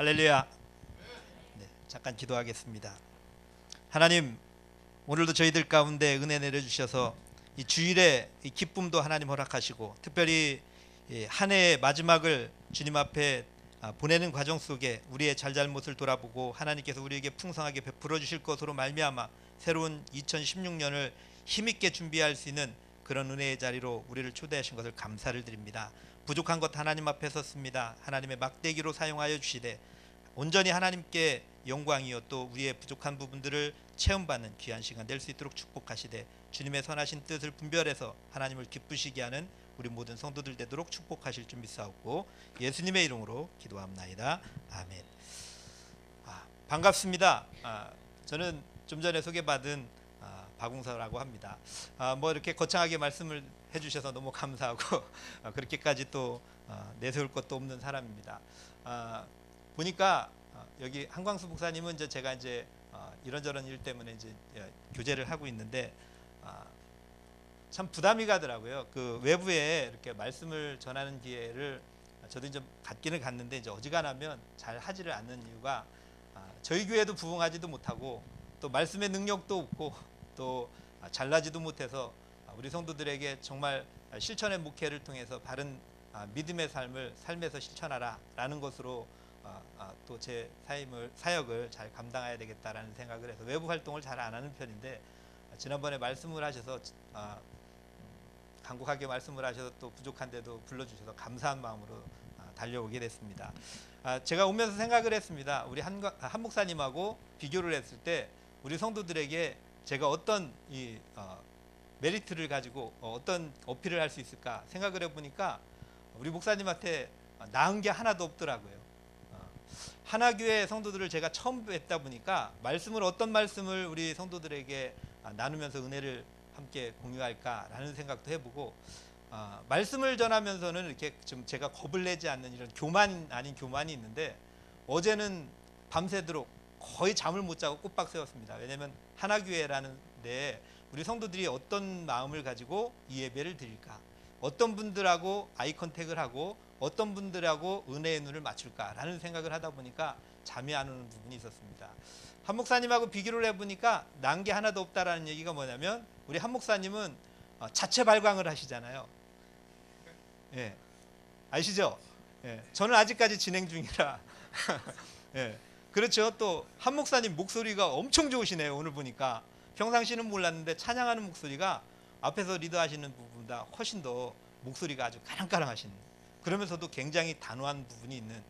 할렐루야. 네, 잠깐 기도하겠습니다. 하나님, 오늘도 저희들 가운데 은혜 내려주셔서 이 주일에 이 기쁨도 하나님 허락하시고, 특별히 한 해의 마지막을 주님 앞에 보내는 과정 속에 우리의 잘잘못을 돌아보고 하나님께서 우리에게 풍성하게 베풀어 주실 것으로 말미암아 새로운 2016년을 힘있게 준비할 수 있는 그런 은혜의 자리로 우리를 초대하신 것을 감사를 드립니다. 부족한 것 하나님 앞에 섰습니다. 하나님의 막대기로 사용하여 주시되 온전히 하나님께 영광이요 또 우리의 부족한 부분들을 체험받는 귀한 시간 될 수 있도록 축복하시되 주님의 선하신 뜻을 분별해서 하나님을 기쁘시게 하는 우리 모든 성도들 되도록 축복하실 줄 믿사옵고 예수님의 이름으로 기도합나이다. 아멘. 반갑습니다. 저는 좀 전에 소개받은 박웅서라고 합니다. 뭐 이렇게 거창하게 말씀을 해주셔서 너무 감사하고 그렇게까지 또 내세울 것도 없는 사람입니다. 보니까 여기 한광수 목사님은 이제 제가 이제 이런저런 일 때문에 이제 교제를 하고 있는데 참 부담이 가더라고요. 그 외부에 이렇게 말씀을 전하는 기회를 저도 이제 갖기는 갔는데 이제 어지간하면 잘 하지를 않는 이유가 저희 교회도 부흥하지도 못하고 또 말씀의 능력도 없고 또 잘나지도 못해서 우리 성도들에게 정말 실천의 목회를 통해서 바른 믿음의 삶을 삶에서 실천하라 라는 것으로 또 제 사역을 잘 감당해야 되겠다라는 생각을 해서 외부 활동을 잘 안 하는 편인데 지난번에 말씀을 하셔서 간곡하게 말씀을 하셔서 또 부족한데도 불러주셔서 감사한 마음으로 달려오게 됐습니다. 제가 오면서 생각을 했습니다. 우리 한 목사님하고 비교를 했을 때 우리 성도들에게 제가 어떤 메리트를 가지고 어떤 어필을 할 수 있을까 생각을 해보니까 우리 목사님한테 나은 게 하나도 없더라고요. 하나교회 성도들을 제가 처음 뵙다 보니까 어떤 말씀을 우리 성도들에게 나누면서 은혜를 함께 공유할까라는 생각도 해보고 말씀을 전하면서는 이렇게 좀 제가 겁을 내지 않는 이런 교만 아닌 교만이 있는데 어제는 밤새도록 거의 잠을 못 자고 꼬박 세웠습니다. 왜냐하면 하나교회라는 데 우리 성도들이 어떤 마음을 가지고 이 예배를 드릴까, 어떤 분들하고 아이 컨택을 하고 어떤 분들하고 은혜의 눈을 맞출까라는 생각을 하다 보니까 잠이 안 오는 부분이 있었습니다. 한 목사님하고 비교를 해보니까 난 게 하나도 없다라는 얘기가 뭐냐면 우리 한 목사님은 자체 발광을 하시잖아요. 예, 아시죠? 예, 저는 아직까지 진행 중이라 예, 그렇죠. 또 한 목사님 목소리가 엄청 좋으시네요. 오늘 보니까 평상시는 몰랐는데 찬양하는 목소리가 앞에서 리더하시는 부분보다 훨씬 더 목소리가 아주 까랑까랑하신, 그러면서도 굉장히 단호한 부분이 있는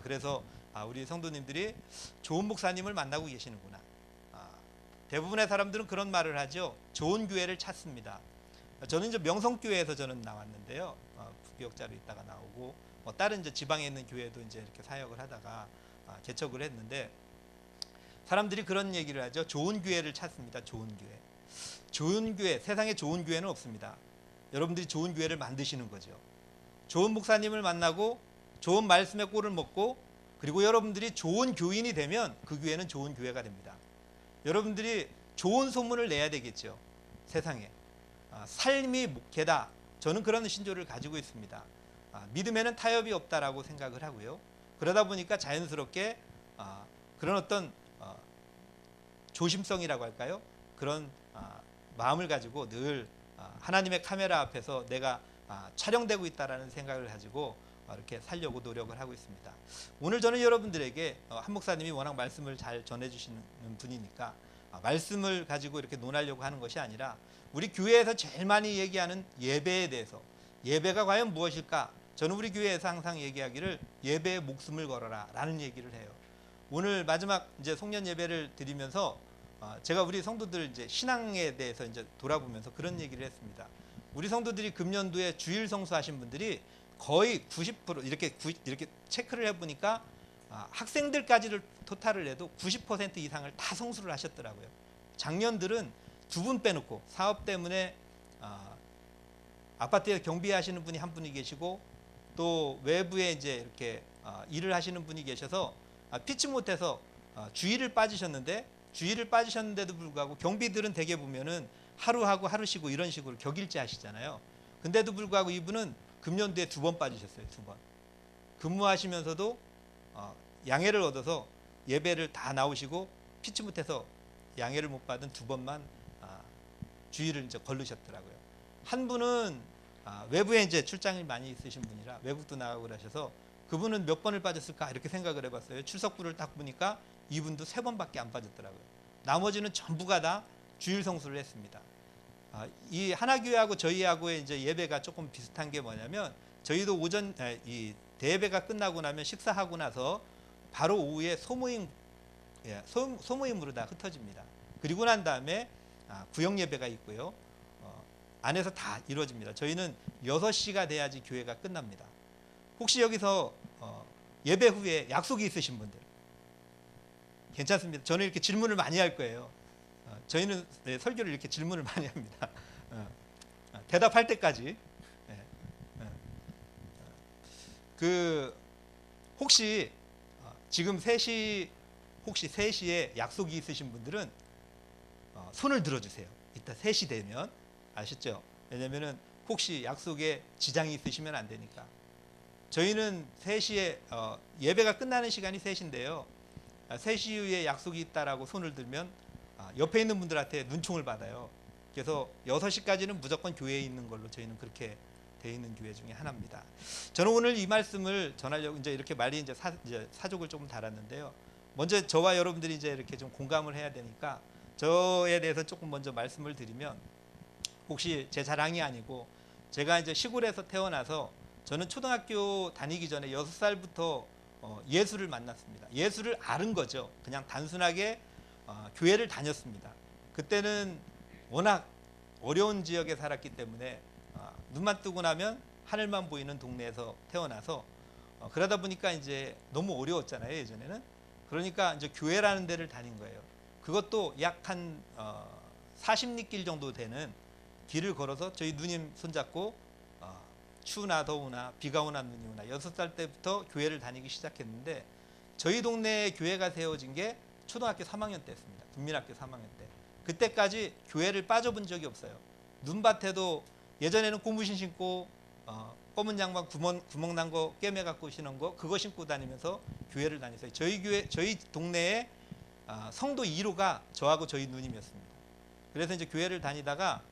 그래서 우리 성도님들이 좋은 목사님을 만나고 계시는구나. 대부분의 사람들은 그런 말을 하죠. 좋은 교회를 찾습니다. 저는 이제 명성교회에서 저는 나왔는데요. 부교역자로 있다가 나오고 다른 이제 지방에 있는 교회도 이제 이렇게 사역을 하다가 개척을 했는데 사람들이 그런 얘기를 하죠. 좋은 교회를 찾습니다. 좋은 교회. 좋은 교회, 세상에 좋은 교회는 없습니다. 여러분들이 좋은 교회를 만드시는 거죠. 좋은 목사님을 만나고 좋은 말씀의 꼴을 먹고 그리고 여러분들이 좋은 교인이 되면 그 교회는 좋은 교회가 됩니다. 여러분들이 좋은 소문을 내야 되겠죠. 세상에. 삶이 목회다. 저는 그런 신조를 가지고 있습니다. 믿음에는 타협이 없다라고 생각을 하고요. 그러다 보니까 자연스럽게 그런 어떤 조심성이라고 할까요? 그런 마음을 가지고 늘 하나님의 카메라 앞에서 내가 촬영되고 있다라는 생각을 가지고 이렇게 살려고 노력을 하고 있습니다. 오늘 저는 여러분들에게 한 목사님이 워낙 말씀을 잘 전해주시는 분이니까 말씀을 가지고 이렇게 논하려고 하는 것이 아니라 우리 교회에서 제일 많이 얘기하는 예배에 대해서, 예배가 과연 무엇일까? 저는 우리 교회에서 항상 얘기하기를 예배에 목숨을 걸어라 라는 얘기를 해요. 오늘 마지막 이제 송년 예배를 드리면서 제가 우리 성도들 이제 신앙에 대해서 이제 돌아보면서 그런 얘기를 했습니다. 우리 성도들이 금년도에 주일 성수하신 분들이 거의 90% 이렇게 체크를 해보니까 학생들까지를 토탈을 해도 90% 이상을 다 성수를 하셨더라고요. 작년들은 2분 빼놓고 사업 때문에 아파트에 경비하시는 분이 한 분이 계시고 또 외부에 이제 이렇게 일을 하시는 분이 계셔서 피치 못해서 주일을 빠지셨는데도 불구하고 경비들은 대개 보면은 하루하고 하루 쉬고 이런 식으로 격일제 하시잖아요. 근데도 불구하고 이분은 금년도에 2번 빠지셨어요. 2번. 근무하시면서도 양해를 얻어서 예배를 다 나오시고 피치 못해서 양해를 못 받은 2번만 주의를 이제 걸르셨더라고요. 한 분은 외부에 이제 출장이 많이 있으신 분이라 외국도 나가고 그러셔서 그분은 몇 번을 빠졌을까 이렇게 생각을 해봤어요. 출석부를 딱 보니까 이분도 3번밖에 안 빠졌더라고요. 나머지는 전부가 다 주일 성수를 했습니다. 이 하나교회하고 저희하고의 이제 예배가 조금 비슷한 게 뭐냐면 저희도 오전 이 대예배가 끝나고 나면 식사하고 나서 바로 오후에 소모임으로 다 흩어집니다. 그리고 난 다음에 구역 예배가 있고요. 안에서 다 이루어집니다. 저희는 6시가 돼야지 교회가 끝납니다. 혹시 여기서 예배 후에 약속이 있으신 분들 괜찮습니다. 저는 이렇게 질문을 많이 할 거예요. 저희는 설교를 이렇게 질문을 많이 합니다. 대답할 때까지. 그 혹시 지금 3시 혹시 3시에 약속이 있으신 분들은 손을 들어주세요. 이따 3시 되면 아셨죠? 왜냐면은 혹시 약속에 지장이 있으시면 안 되니까. 저희는 3시에 예배가 끝나는 시간이 3시인데요. 3시 이후에 약속이 있다라고 손을 들면 옆에 있는 분들한테 눈총을 받아요. 그래서 6시까지는 무조건 교회에 있는 걸로 저희는 그렇게 되어 있는 교회 중에 하나입니다. 저는 오늘 이 말씀을 전하려고 이제 이렇게 말이 이제 사족을 조금 달았는데요. 먼저 저와 여러분들이 이제 이렇게 좀 공감을 해야 되니까 저에 대해서 조금 먼저 말씀을 드리면, 혹시 제 자랑이 아니고 제가 이제 시골에서 태어나서 저는 초등학교 다니기 전에 6살부터 예수를 만났습니다. 예수를 아는 거죠. 그냥 단순하게 교회를 다녔습니다. 그때는 워낙 어려운 지역에 살았기 때문에 눈만 뜨고 나면 하늘만 보이는 동네에서 태어나서 그러다 보니까 이제 너무 어려웠잖아요, 예전에는. 그러니까 이제 교회라는 데를 다닌 거예요. 그것도 약 한 40리길 정도 되는 길을 걸어서 저희 누님 손잡고 추우나 더우나 비가 오나 눈이 오나 6살 때부터 교회를 다니기 시작했는데, 저희 동네에 교회가 세워진 게 초등학교 3학년 때였습니다. 국민학교 3학년 때. 그때까지 교회를 빠져본 적이 없어요. 눈밭에도 예전에는 고무신 신고 검은 양말 구멍 난 거 꿰매 갖고 신은 거 그거 신고 다니면서 교회를 다녔어요. 저희 동네에 성도 1호가 저하고 저희 누님이었습니다. 그래서 이제 교회를 다니다가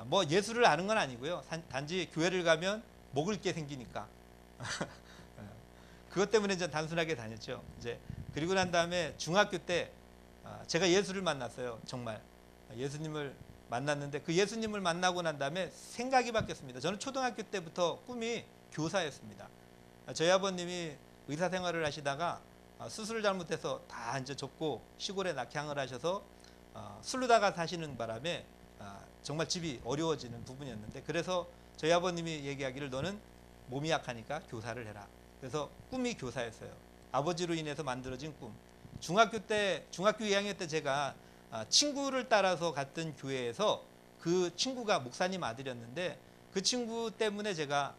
뭐 예수를 아는 건 아니고요. 단지 교회를 가면 먹을 게 생기니까 그것 때문에 이제 단순하게 다녔죠. 이제 그리고 난 다음에 중학교 때 제가 예수를 만났어요. 정말 예수님을 만났는데, 그 예수님을 만나고 난 다음에 생각이 바뀌었습니다. 저는 초등학교 때부터 꿈이 교사였습니다. 저희 아버님이 의사 생활을 하시다가 수술을 잘못해서 다 이제 접고 시골에 낙향을 하셔서 술로다가 사시는 바람에 정말 집이 어려워지는 부분이었는데, 그래서 저희 아버님이 얘기하기를 너는 몸이 약하니까 교사를 해라. 그래서 꿈이 교사였어요. 아버지로 인해서 만들어진 꿈. 중학교 2학년 때 제가 친구를 따라서 갔던 교회에서 그 친구가 목사님 아들이었는데, 그 친구 때문에 제가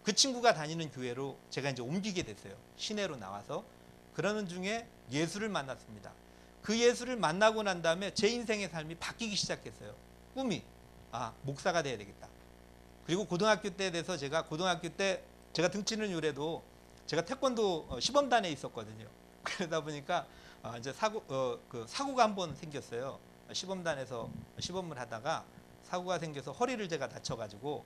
그 친구가 다니는 교회로 제가 이제 옮기게 됐어요. 시내로 나와서. 그러는 중에 예수를 만났습니다. 그 예수를 만나고 난 다음에 제 인생의 삶이 바뀌기 시작했어요. 꿈이 목사가 돼야 되겠다. 그리고 고등학교 때 돼서 제가 고등학교 때 제가 등치는 요래도 제가 태권도 시범단에 있었거든요. 그러다 보니까 이제 사고가 한 번 생겼어요. 시범단에서 시범을 하다가 사고가 생겨서 허리를 제가 다쳐가지고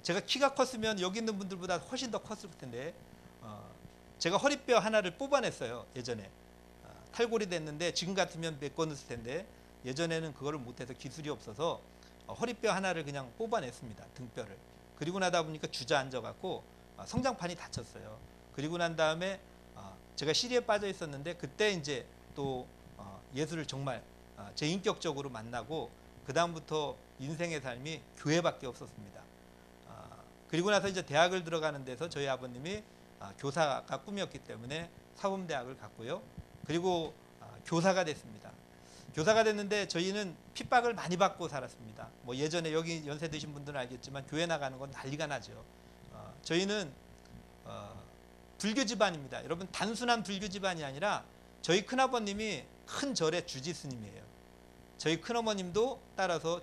제가 키가 컸으면 여기 있는 분들보다 훨씬 더 컸을 텐데 제가 허리뼈 하나를 뽑아냈어요. 예전에 탈골이 됐는데 지금 같으면 메꿔냈을 텐데 예전에는 그거를 못해서 기술이 없어서 허리뼈 하나를 그냥 뽑아냈습니다. 등뼈를. 그리고 나다 보니까 주저앉아갖고 성장판이 다쳤어요. 그리고 난 다음에 제가 시리에 빠져 있었는데, 그때 이제 또 예수를 정말 제 인격적으로 만나고 그 다음부터 인생의 삶이 교회밖에 없었습니다. 그리고 나서 이제 대학을 들어가는 데서 저희 아버님이 교사가 꿈이었기 때문에 사범대학을 갔고요. 그리고 교사가 됐습니다. 교사가 됐는데 저희는 핍박을 많이 받고 살았습니다. 뭐 예전에 여기 연세 드신 분들은 알겠지만 교회 나가는 건 난리가 나죠. 저희는 불교 집안입니다. 여러분, 단순한 불교 집안이 아니라 저희 큰아버님이 큰 절의 주지 스님이에요. 저희 큰어머님도 따라서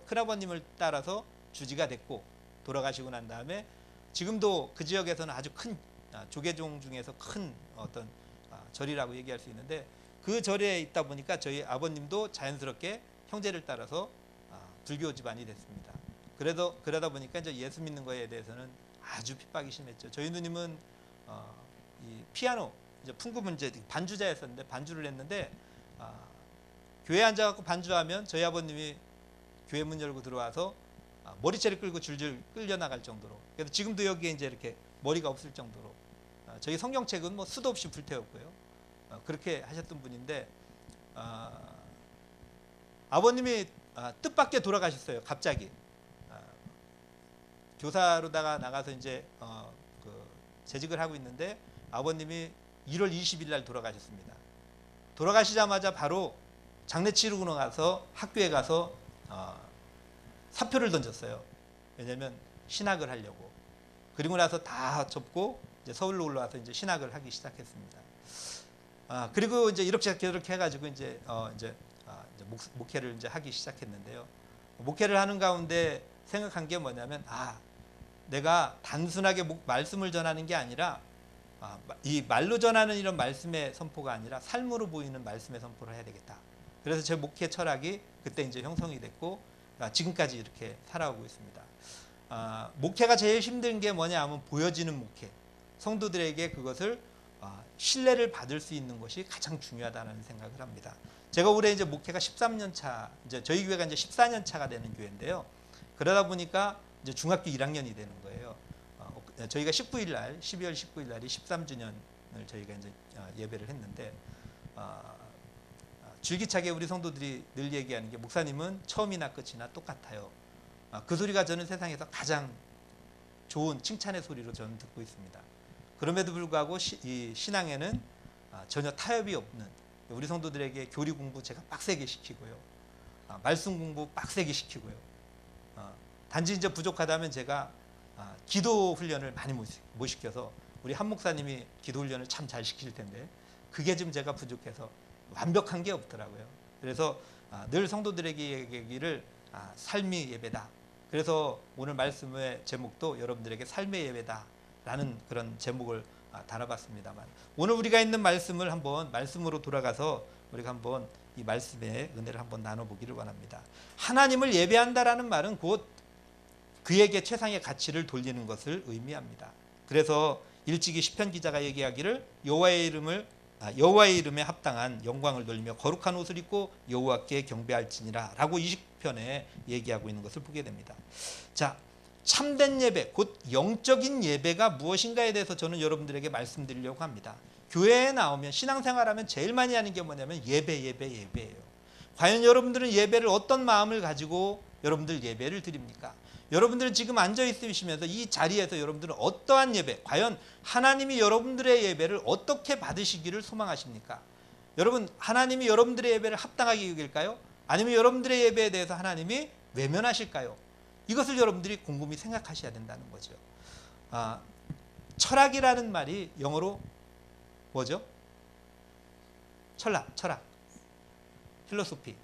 큰아버님을 따라서 주지가 됐고 돌아가시고 난 다음에 지금도 그 지역에서는 아주 큰 조계종 중에서 큰 어떤 절이라고 얘기할 수 있는데, 그 절에 있다 보니까 저희 아버님도 자연스럽게 형제를 따라서 불교 집안이 됐습니다. 그러다 보니까 이제 예수 믿는 거에 대해서는 아주 핍박이 심했죠. 저희 누님은 이 피아노 이제 풍금은 이제 반주자였었는데 반주를 했는데, 교회에 앉아갖고 반주하면 저희 아버님이 교회 문 열고 들어와서 머리채를 끌고 줄줄 끌려 나갈 정도로, 그래서 지금도 여기에 이제 이렇게 머리가 없을 정도로 저희 성경책은 뭐 수도 없이 불태웠고요. 그렇게 하셨던 분인데, 아버님이 뜻밖의 돌아가셨어요. 갑자기 교사로다가 나가서 이제 재직을 하고 있는데 아버님이 1월 20일 날 돌아가셨습니다. 돌아가시자마자 바로 장례 치르고 나서 학교에 가서 사표를 던졌어요. 왜냐하면 신학을 하려고. 그리고 나서 다 접고 이제 서울로 올라와서 이제 신학을 하기 시작했습니다. 그리고 이제 이렇게 해가지고 이제 목회를 이제 하기 시작했는데요. 목회를 하는 가운데 생각한 게 뭐냐면, 내가 단순하게 말씀을 전하는 게 아니라 이 말로 전하는 이런 말씀의 선포가 아니라 삶으로 보이는 말씀의 선포를 해야 되겠다. 그래서 제 목회 철학이 그때 이제 형성이 됐고 지금까지 이렇게 살아오고 있습니다. 목회가 제일 힘든 게 뭐냐 하면 보여지는 목회. 성도들에게 그것을 신뢰를 받을 수 있는 것이 가장 중요하다는 생각을 합니다. 제가 올해 이제 목회가 13년 차, 이제 저희 교회가 이제 14년 차가 되는 교회인데요. 그러다 보니까 이제 중학교 1학년이 되는 거예요. 저희가 19일 날, 12월 19일 날이 13주년을 저희가 이제 예배를 했는데, 줄기차게 우리 성도들이 늘 얘기하는 게, 목사님은 처음이나 끝이나 똑같아요. 그 소리가 저는 세상에서 가장 좋은 칭찬의 소리로 저는 듣고 있습니다. 그럼에도 불구하고 이 신앙에는 전혀 타협이 없는, 우리 성도들에게 교리 공부 제가 빡세게 시키고요. 말씀 공부 빡세게 시키고요. 단지 이제 부족하다면 제가 기도 훈련을 많이 못 시켜서, 우리 한 목사님이 기도 훈련을 참 잘 시킬 텐데 그게 좀 제가 부족해서 완벽한 게 없더라고요. 그래서 늘 성도들에게 얘기를 삶이 예배다. 그래서 오늘 말씀의 제목도 여러분들에게 삶의 예배다라는 그런 제목을 달아봤습니다만, 오늘 우리가 있는 말씀을 한번 말씀으로 돌아가서 우리가 한번 이 말씀의 은혜를 한번 나눠보기를 원합니다. 하나님을 예배한다라는 말은 곧 그에게 최상의 가치를 돌리는 것을 의미합니다. 그래서 일찍이 시편 기자가 얘기하기를 여호와의 이름에 합당한 영광을 돌리며 거룩한 옷을 입고 여호와께 경배할지니라 라고 20편에 얘기하고 있는 것을 보게 됩니다. 자, 참된 예배, 곧 영적인 예배가 무엇인가에 대해서 저는 여러분들에게 말씀드리려고 합니다. 교회에 나오면, 신앙생활하면 제일 많이 하는 게 뭐냐면 예배예요. 과연 여러분들은 예배를 어떤 마음을 가지고 여러분들 예배를 드립니까? 여러분들은 지금 앉아 있으시면서 이 자리에서 여러분들은 어떠한 예배, 과연 하나님이 여러분들의 예배를 어떻게 받으시기를 소망하십니까? 여러분, 하나님이 여러분들의 예배를 합당하게 여길까요? 아니면 여러분들의 예배에 대해서 하나님이 외면하실까요? 이것을 여러분들이 곰곰이 생각하셔야 된다는 거죠. 철학이라는 말이 영어로 뭐죠? 철학, 필로소피.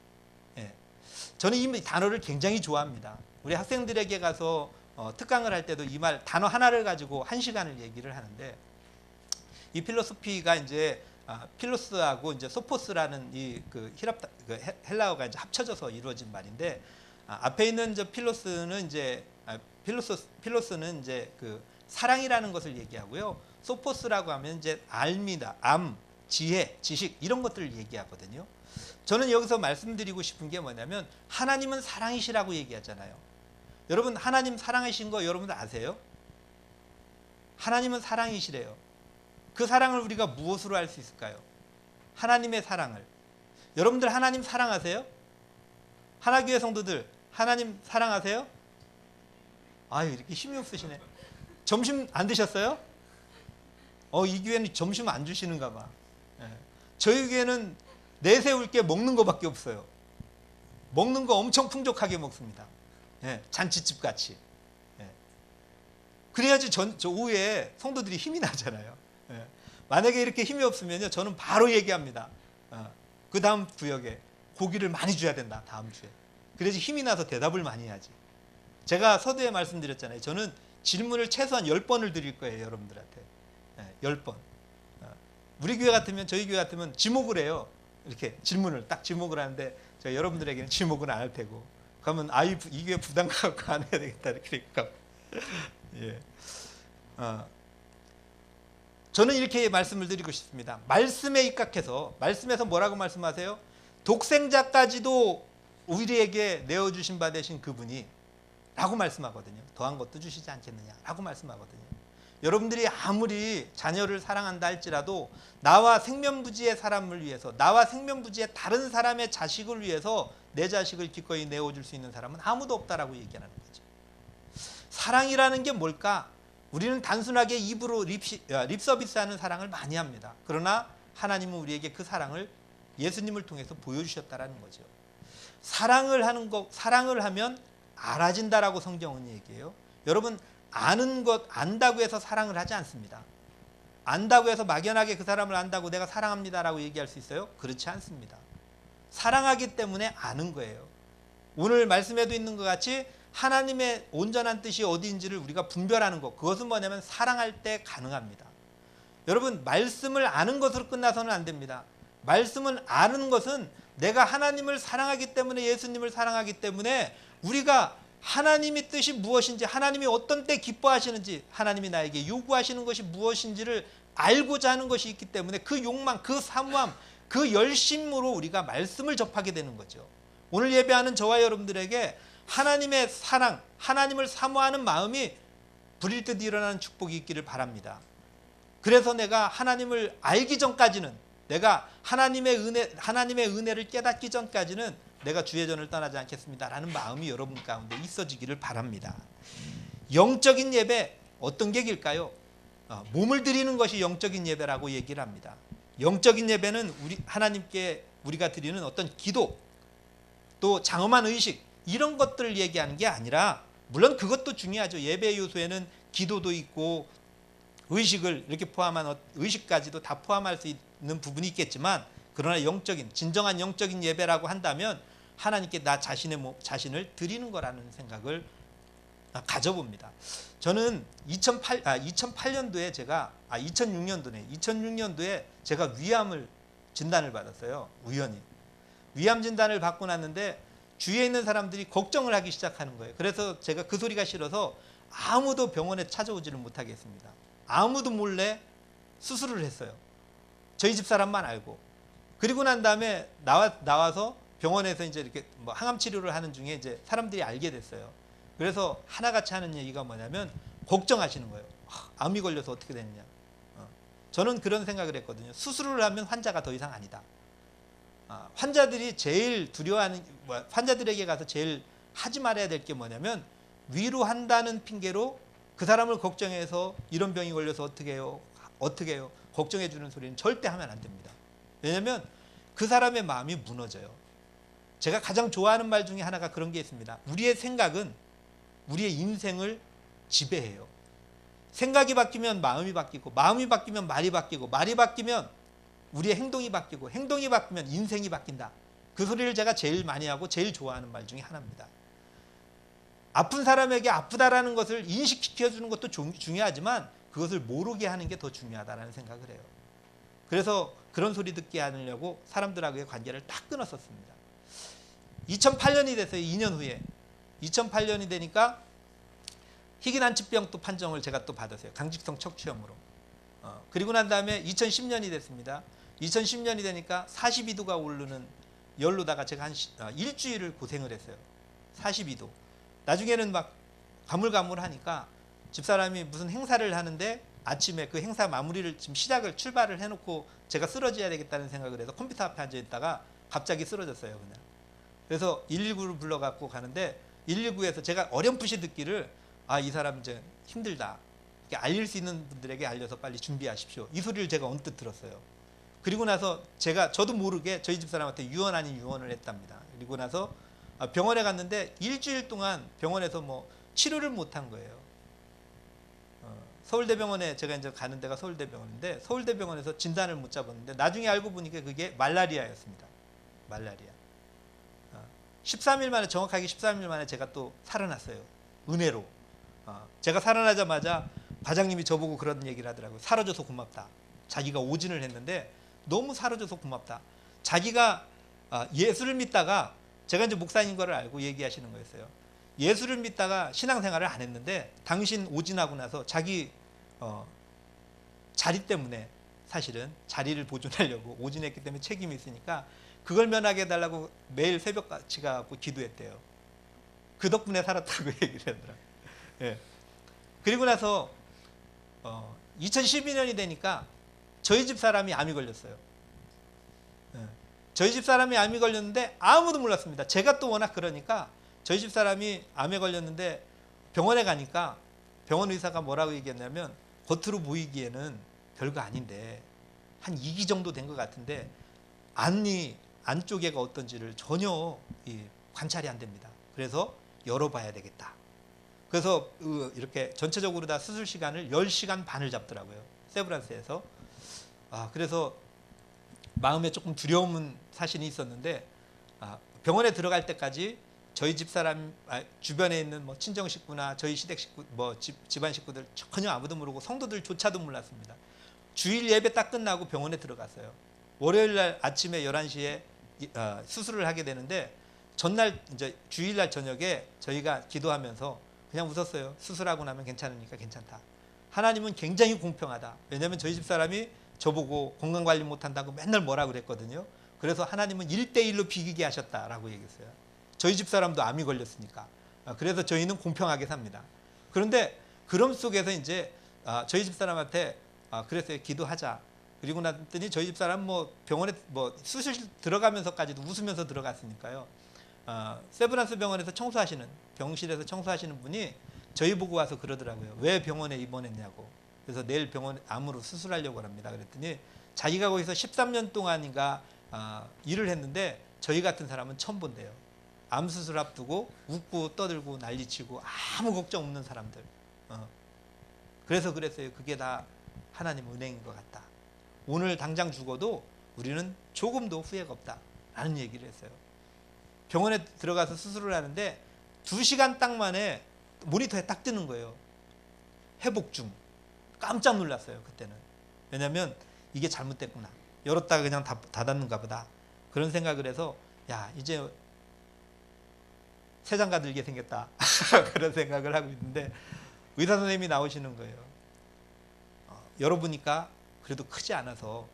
저는 이 단어를 굉장히 좋아합니다. 우리 학생들에게 가서 특강을 할 때도 이 단어 하나를 가지고 1시간을 얘기를 하는데, 이 필로소피가 이제 필로스하고 이제 소포스라는 이 헬라어가 이제 합쳐져서 이루어진 말인데, 앞에 있는 저 필로스는 이제 그 사랑이라는 것을 얘기하고요. 소포스라고 하면 이제 알미다, 지혜, 지식 이런 것들을 얘기하거든요. 저는 여기서 말씀드리고 싶은 게 뭐냐면, 하나님은 사랑이시라고 얘기하잖아요. 여러분, 하나님 사랑이신 거 여러분들 아세요? 하나님은 사랑이시래요. 그 사랑을 우리가 무엇으로 알 수 있을까요? 하나님의 사랑을. 여러분들 하나님 사랑하세요? 하나교회 성도들 하나님 사랑하세요? 아유, 이렇게 힘이 없으시네. 점심 안 드셨어요? 이 교회는 점심 안 주시는가 봐. 저희 교회는 내세울 게 먹는 거밖에 없어요. 먹는 거 엄청 풍족하게 먹습니다. 잔치집 같이. 그래야지 저 오후에 성도들이 힘이 나잖아요. 만약에 이렇게 힘이 없으면요, 저는 바로 얘기합니다. 그 다음 구역에 고기를 많이 줘야 된다, 다음 주에. 그래야지 힘이 나서 대답을 많이 하지. 제가 서두에 말씀드렸잖아요. 저는 질문을 최소한 10번을 드릴 거예요, 여러분들한테. 10번. 우리 교회 같으면, 저희 교회 같으면 지목을 해요. 이렇게 질문을 딱 지목을 하는데 제가 여러분들에게는 지목은 안 할 테고, 그러면 이 교회 부담 갖고 안 해야 되겠다 이렇게 예. 저는 이렇게 말씀을 드리고 싶습니다. 말씀에 입각해서, 말씀에서 뭐라고 말씀하세요? 독생자까지도 우리에게 내어주신 바 되신 그분이 라고 말씀하거든요. 더한 것도 주시지 않겠느냐 라고 말씀하거든요. 여러분들이 아무리 자녀를 사랑한다 할지라도 나와 생면부지의 사람을 위해서, 나와 생면부지의 다른 사람의 자식을 위해서 내 자식을 기꺼이 내어줄 수 있는 사람은 아무도 없다라고 얘기하는 거죠. 사랑이라는 게 뭘까? 우리는 단순하게 입으로 립서비스하는 사랑을 많이 합니다. 그러나 하나님은 우리에게 그 사랑을 예수님을 통해서 보여주셨다라는 거죠. 사랑을 하면 알아진다라고 성경은 얘기해요. 여러분, 아는 것, 안다고 해서 사랑을 하지 않습니다. 안다고 해서 막연하게 그 사람을 안다고 내가 사랑합니다라고 얘기할 수 있어요? 그렇지 않습니다. 사랑하기 때문에 아는 거예요. 오늘 말씀에도 있는 것 같이 하나님의 온전한 뜻이 어디인지를 우리가 분별하는 것, 그것은 뭐냐면 사랑할 때 가능합니다. 여러분, 말씀을 아는 것으로 끝나서는 안 됩니다. 말씀은 아는 것은 내가 하나님을 사랑하기 때문에, 예수님을 사랑하기 때문에 우리가 하나님의 뜻이 무엇인지, 하나님이 어떤 때 기뻐하시는지, 하나님이 나에게 요구하시는 것이 무엇인지를 알고자 하는 것이 있기 때문에 그 욕망, 그 사모함, 그 열심으로 우리가 말씀을 접하게 되는 거죠. 오늘 예배하는 저와 여러분들에게 하나님의 사랑, 하나님을 사모하는 마음이 불일 듯 일어나는 축복이 있기를 바랍니다. 그래서 내가 하나님을 알기 전까지는, 내가 하나님의 은혜를 깨닫기 전까지는 내가 주의 전을 떠나지 않겠습니다라는 마음이 여러분 가운데 있어지기를 바랍니다. 영적인 예배, 어떤 계기일까요? 몸을 드리는 것이 영적인 예배라고 얘기를 합니다. 영적인 예배는 하나님께 우리가 드리는 어떤 기도, 또 장엄한 의식, 이런 것들을 얘기하는 게 아니라, 물론 그것도 중요하죠. 예배 요소에는 기도도 있고 의식을 이렇게 포함한 의식까지도 다 포함할 수 있는 부분이 있겠지만, 그러나 진정한 영적인 예배라고 한다면 하나님께 나 자신을 드리는 거라는 생각을 가져봅니다. 저는 2008년도에 2006년도에 제가 위암을 진단을 받았어요. 우연히 위암 진단을 받고 났는데 주위에 있는 사람들이 걱정을 하기 시작하는 거예요. 그래서 제가 그 소리가 싫어서 아무도 병원에 찾아오지를 못하게 했습니다. 아무도 몰래 수술을 했어요. 저희 집 사람만 알고. 그리고 난 다음에 나와서 병원에서 이제 이렇게 뭐 항암 치료를 하는 중에 이제 사람들이 알게 됐어요. 그래서 하나같이 하는 얘기가 뭐냐면 걱정하시는 거예요. 암이 걸려서 어떻게 됐냐. 저는 그런 생각을 했거든요. 수술을 하면 환자가 더 이상 아니다. 환자들이 제일 두려워하는, 환자들에게 가서 제일 하지 말아야 될 게 뭐냐면, 위로한다는 핑계로 그 사람을 걱정해서 이런 병이 걸려서 어떻게 해요? 걱정해 주는 소리는 절대 하면 안 됩니다. 왜냐하면 그 사람의 마음이 무너져요. 제가 가장 좋아하는 말 중에 하나가 그런 게 있습니다. 우리의 생각은 우리의 인생을 지배해요. 생각이 바뀌면 마음이 바뀌고, 마음이 바뀌면 말이 바뀌고, 말이 바뀌면 우리의 행동이 바뀌고, 행동이 바뀌면 인생이 바뀐다. 그 소리를 제가 제일 많이 하고 제일 좋아하는 말 중에 하나입니다. 아픈 사람에게 아프다라는 것을 인식시켜주는 것도 중요하지만 그것을 모르게 하는 게 더 중요하다는 생각을 해요. 그래서 그런 소리 듣게 하려고 사람들하고의 관계를 딱 끊었었습니다. 2008년이 됐어요. 2년 후에. 2008년이 되니까 희귀난치병 또 판정을 제가 또 받았어요. 강직성 척추염으로. 그리고 난 다음에 2010년이 됐습니다. 2010년이 되니까 42도가 오르는 열로다가 제가 한 일주일을 고생을 했어요. 42도. 나중에는 막 가물가물하니까 집사람이 무슨 행사를 하는데 아침에 그 행사 마무리를 지금 출발을 해놓고 제가 쓰러져야 되겠다는 생각을 해서 컴퓨터 앞에 앉아 있다가 갑자기 쓰러졌어요. 그냥. 그래서 119를 불러갖고 가는데 119에서 제가 어렴풋이 듣기를 이 사람 이제 힘들다. 알릴 수 있는 분들에게 알려서 빨리 준비하십시오. 이 소리를 제가 언뜻 들었어요. 그리고 나서 저도 모르게 저희 집사람한테 유언 아닌 유언을 했답니다. 그리고 나서 병원에 갔는데 일주일 동안 병원에서 뭐 치료를 못한 거예요. 서울대병원에 제가 이제 가는 데가 서울대병원인데 서울대병원에서 진단을 못 잡았는데 나중에 알고 보니까 그게 말라리아였습니다. 말라리아. 13일 만에, 정확하게 13일 만에 제가 또 살아났어요. 은혜로. 제가 살아나자마자 과장님이 저보고 그런 얘기를 하더라고요. 살아줘서 고맙다. 자기가 오진을 했는데 너무 살아줘서 고맙다. 자기가 예수를 믿다가, 제가 이제 목사인 거를 알고 얘기하시는 거였어요. 예수를 믿다가 신앙생활을 안 했는데 당신 오진하고 나서 자기 자리 때문에, 사실은 자리를 보존하려고 오진했기 때문에 책임이 있으니까 그걸 면하게 해달라고 매일 새벽같이 가고 기도했대요. 그 덕분에 살았다고 얘기를 하더라고요. 예. 그리고 나서 2012년이 되니까 저희 집 사람이 암이 걸렸어요. 예. 저희 집 사람이 암이 걸렸는데 아무도 몰랐습니다. 제가 또 워낙 그러니까, 저희 집 사람이 암에 걸렸는데 병원에 가니까 병원 의사가 뭐라고 얘기했냐면, 겉으로 보이기에는 별거 아닌데 한 2기 정도 된 것 같은데 안쪽에가 어떤지를 전혀 관찰이 안 됩니다. 그래서 열어봐야 되겠다. 그래서 이렇게 전체적으로 다 수술 시간을 10시간 반을 잡더라고요. 세브란스에서. 그래서 마음에 조금 두려움은 사실이 있었는데, 병원에 들어갈 때까지 저희 집사람, 주변에 있는 뭐 친정 식구나 저희 시댁 식구, 뭐 집안 식구들 전혀 아무도 모르고 성도들조차도 몰랐습니다. 주일 예배 딱 끝나고 병원에 들어갔어요. 월요일 날 아침에 11시에 수술을 하게 되는데, 전날 이제 주일날 저녁에 저희가 기도하면서 그냥 웃었어요. 수술하고 나면 괜찮으니까 괜찮다. 하나님은 굉장히 공평하다. 왜냐하면 저희 집사람이 저보고 건강관리 못한다고 맨날 뭐라 그랬거든요. 그래서 하나님은 1대1로 비기게 하셨다라고 얘기했어요. 저희 집사람도 암이 걸렸으니까. 그래서 저희는 공평하게 삽니다. 그런데 그럼 속에서 이제 저희 집사람한테 그랬어요. 기도하자. 그리고 났더니 저희 집사람 뭐 병원에 뭐 수술 들어가면서까지도 웃으면서 들어갔으니까요. 세브란스 병원에서 청소하시는, 병실에서 청소하시는 분이 저희 보고 와서 그러더라고요. 왜 병원에 입원했냐고. 그래서 내일 병원 암으로 수술하려고 합니다. 그랬더니 자기가 거기서 13년 동안인가 일을 했는데 저희 같은 사람은 처음 본대요. 암 수술 앞두고 웃고 떠들고 난리치고 아무 걱정 없는 사람들. 그래서 그랬어요. 그게 다 하나님 은혜인 것 같다. 오늘 당장 죽어도 우리는 조금도 후회가 없다. 라는 얘기를 했어요. 병원에 들어가서 수술을 하는데 2시간 딱 만에 모니터에 딱 뜨는 거예요. 회복 중. 깜짝 놀랐어요. 그때는. 왜냐하면 이게 잘못됐구나. 열었다가 그냥 닫았는가 보다. 그런 생각을 해서, 야, 이제 새장가 들게 생겼다. 그런 생각을 하고 있는데 의사 선생님이 나오시는 거예요. 열어보니까 그래도 크지 않아서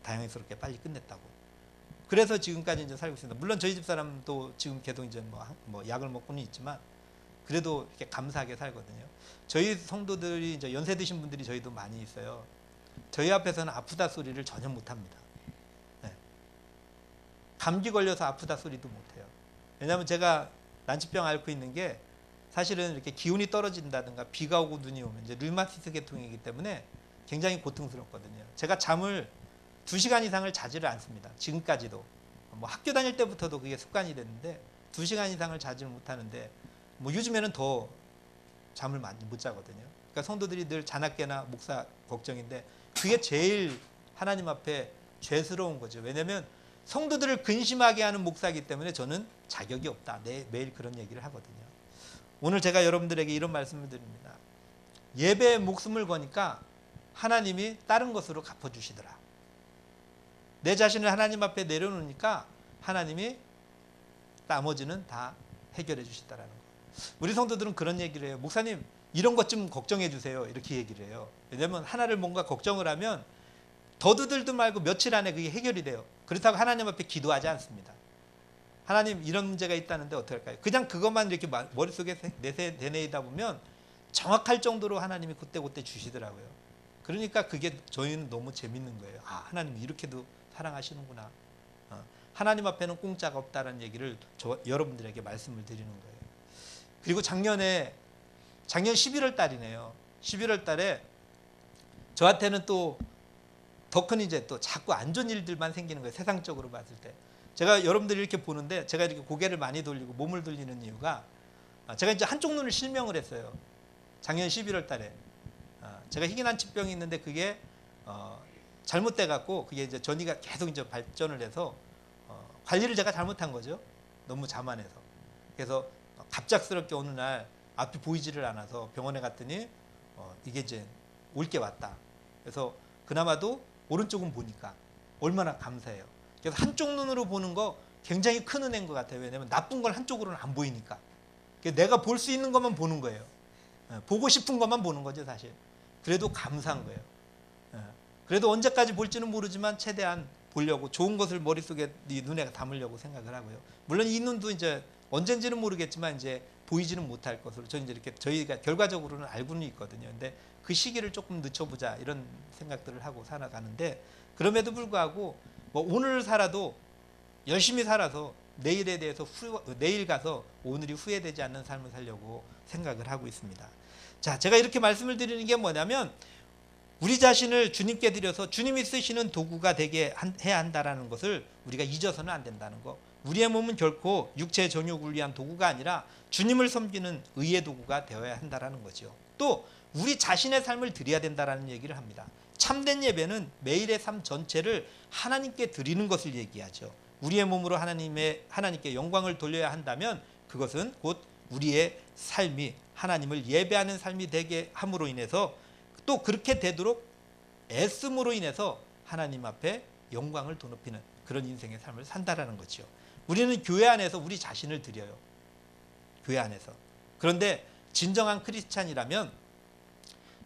다행스럽게 빨리 끝냈다고. 그래서 지금까지 이제 살고 있습니다. 물론 저희 집 사람도 지금 계속 이제 뭐 약을 먹고는 있지만 그래도 이렇게 감사하게 살거든요. 저희 성도들이 이제 연세 드신 분들이 저희도 많이 있어요. 저희 앞에서는 아프다 소리를 전혀 못합니다. 네. 감기 걸려서 아프다 소리도 못해요. 왜냐하면 제가 난치병 앓고 있는 게 사실은 이렇게 기운이 떨어진다든가 비가 오고 눈이 오면 이제 류마티스 계통이기 때문에 굉장히 고통스럽거든요. 제가 잠을 2시간 이상을 자지를 않습니다. 지금까지도. 뭐 학교 다닐 때부터도 그게 습관이 됐는데 2시간 이상을 자지를 못하는데 뭐 요즘에는 더 잠을 많이 못 자거든요. 그러니까 성도들이 늘 자나깨나 목사 걱정인데 그게 제일 하나님 앞에 죄스러운 거죠. 왜냐하면 성도들을 근심하게 하는 목사이기 때문에 저는 자격이 없다. 매일 그런 얘기를 하거든요. 오늘 제가 여러분들에게 이런 말씀을 드립니다. 예배에 목숨을 거니까 하나님이 다른 것으로 갚아주시더라. 내 자신을 하나님 앞에 내려놓으니까 하나님이 나머지는 다 해결해 주시더라는 거. 우리 성도들은 그런 얘기를 해요. 목사님 이런 것 좀 걱정해 주세요. 이렇게 얘기를 해요. 왜냐하면 하나를 뭔가 걱정을 하면 더드들도 말고 며칠 안에 그게 해결이 돼요. 그렇다고 하나님 앞에 기도하지 않습니다. 하나님 이런 문제가 있다는데 어떻게 할까요? 그냥 그것만 이렇게 머릿속에 내내이다 보면 정확할 정도로 하나님이 그때그때 주시더라고요. 그러니까 그게 저희는 너무 재밌는 거예요. 하나님이 이렇게도 사랑하시는구나. 하나님 앞에는 공짜가 없다는 얘기를 여러분들에게 말씀을 드리는 거예요. 그리고 작년 11월 달이네요. 11월 달에 저한테는 또 더 큰 이제 또 자꾸 안 좋은 일들만 생기는 거예요. 세상적으로 봤을 때. 제가 여러분들이 이렇게 보는데 제가 이렇게 고개를 많이 돌리고 몸을 돌리는 이유가 제가 이제 한쪽 눈을 실명을 했어요. 작년 11월 달에. 제가 희귀난치병이 있는데 그게 잘못돼 갖고 그게 이제 전이가 계속 이제 발전을 해서 관리를 제가 잘못한 거죠. 너무 자만해서. 그래서 갑작스럽게 어느 날 앞이 보이지를 않아서 병원에 갔더니 이게 이제 올 게 왔다. 그래서 그나마도 오른쪽은 보니까 얼마나 감사해요. 그래서 한쪽 눈으로 보는 거 굉장히 큰 은혜인 것 같아요. 왜냐하면 나쁜 걸 한쪽으로는 안 보이니까. 내가 볼 수 있는 것만 보는 거예요. 보고 싶은 것만 보는 거죠, 사실. 그래도 감사한 거예요. 그래도 언제까지 볼지는 모르지만 최대한 보려고 좋은 것을 머릿속에 눈에 담으려고 생각을 하고요. 물론 이 눈도 이제 언젠지는 모르겠지만 이제 보이지는 못할 것으로 저는 이제 이렇게 저희가 결과적으로는 알고는 있거든요. 근데 그 시기를 조금 늦춰보자 이런 생각들을 하고 살아가는데 그럼에도 불구하고 뭐 오늘 살아도 열심히 살아서 내일에 대해서 내일 가서 오늘이 후회되지 않는 삶을 살려고 생각을 하고 있습니다. 자, 제가 이렇게 말씀을 드리는 게 뭐냐면 우리 자신을 주님께 드려서 주님이 쓰시는 도구가 되게 해야 한다는 것을 우리가 잊어서는 안 된다는 거. 우리의 몸은 결코 육체 정욕을 위한 도구가 아니라 주님을 섬기는 의의 도구가 되어야 한다는 거죠. 또 우리 자신의 삶을 드려야 된다는 얘기를 합니다. 참된 예배는 매일의 삶 전체를 하나님께 드리는 것을 얘기하죠. 우리의 몸으로 하나님께 영광을 돌려야 한다면 그것은 곧 우리의 삶이 하나님을 예배하는 삶이 되게 함으로 인해서 또 그렇게 되도록 애씀으로 인해서 하나님 앞에 영광을 도높이는 그런 인생의 삶을 산다라는 거죠. 우리는 교회 안에서 우리 자신을 드려요. 교회 안에서. 그런데 진정한 크리스찬이라면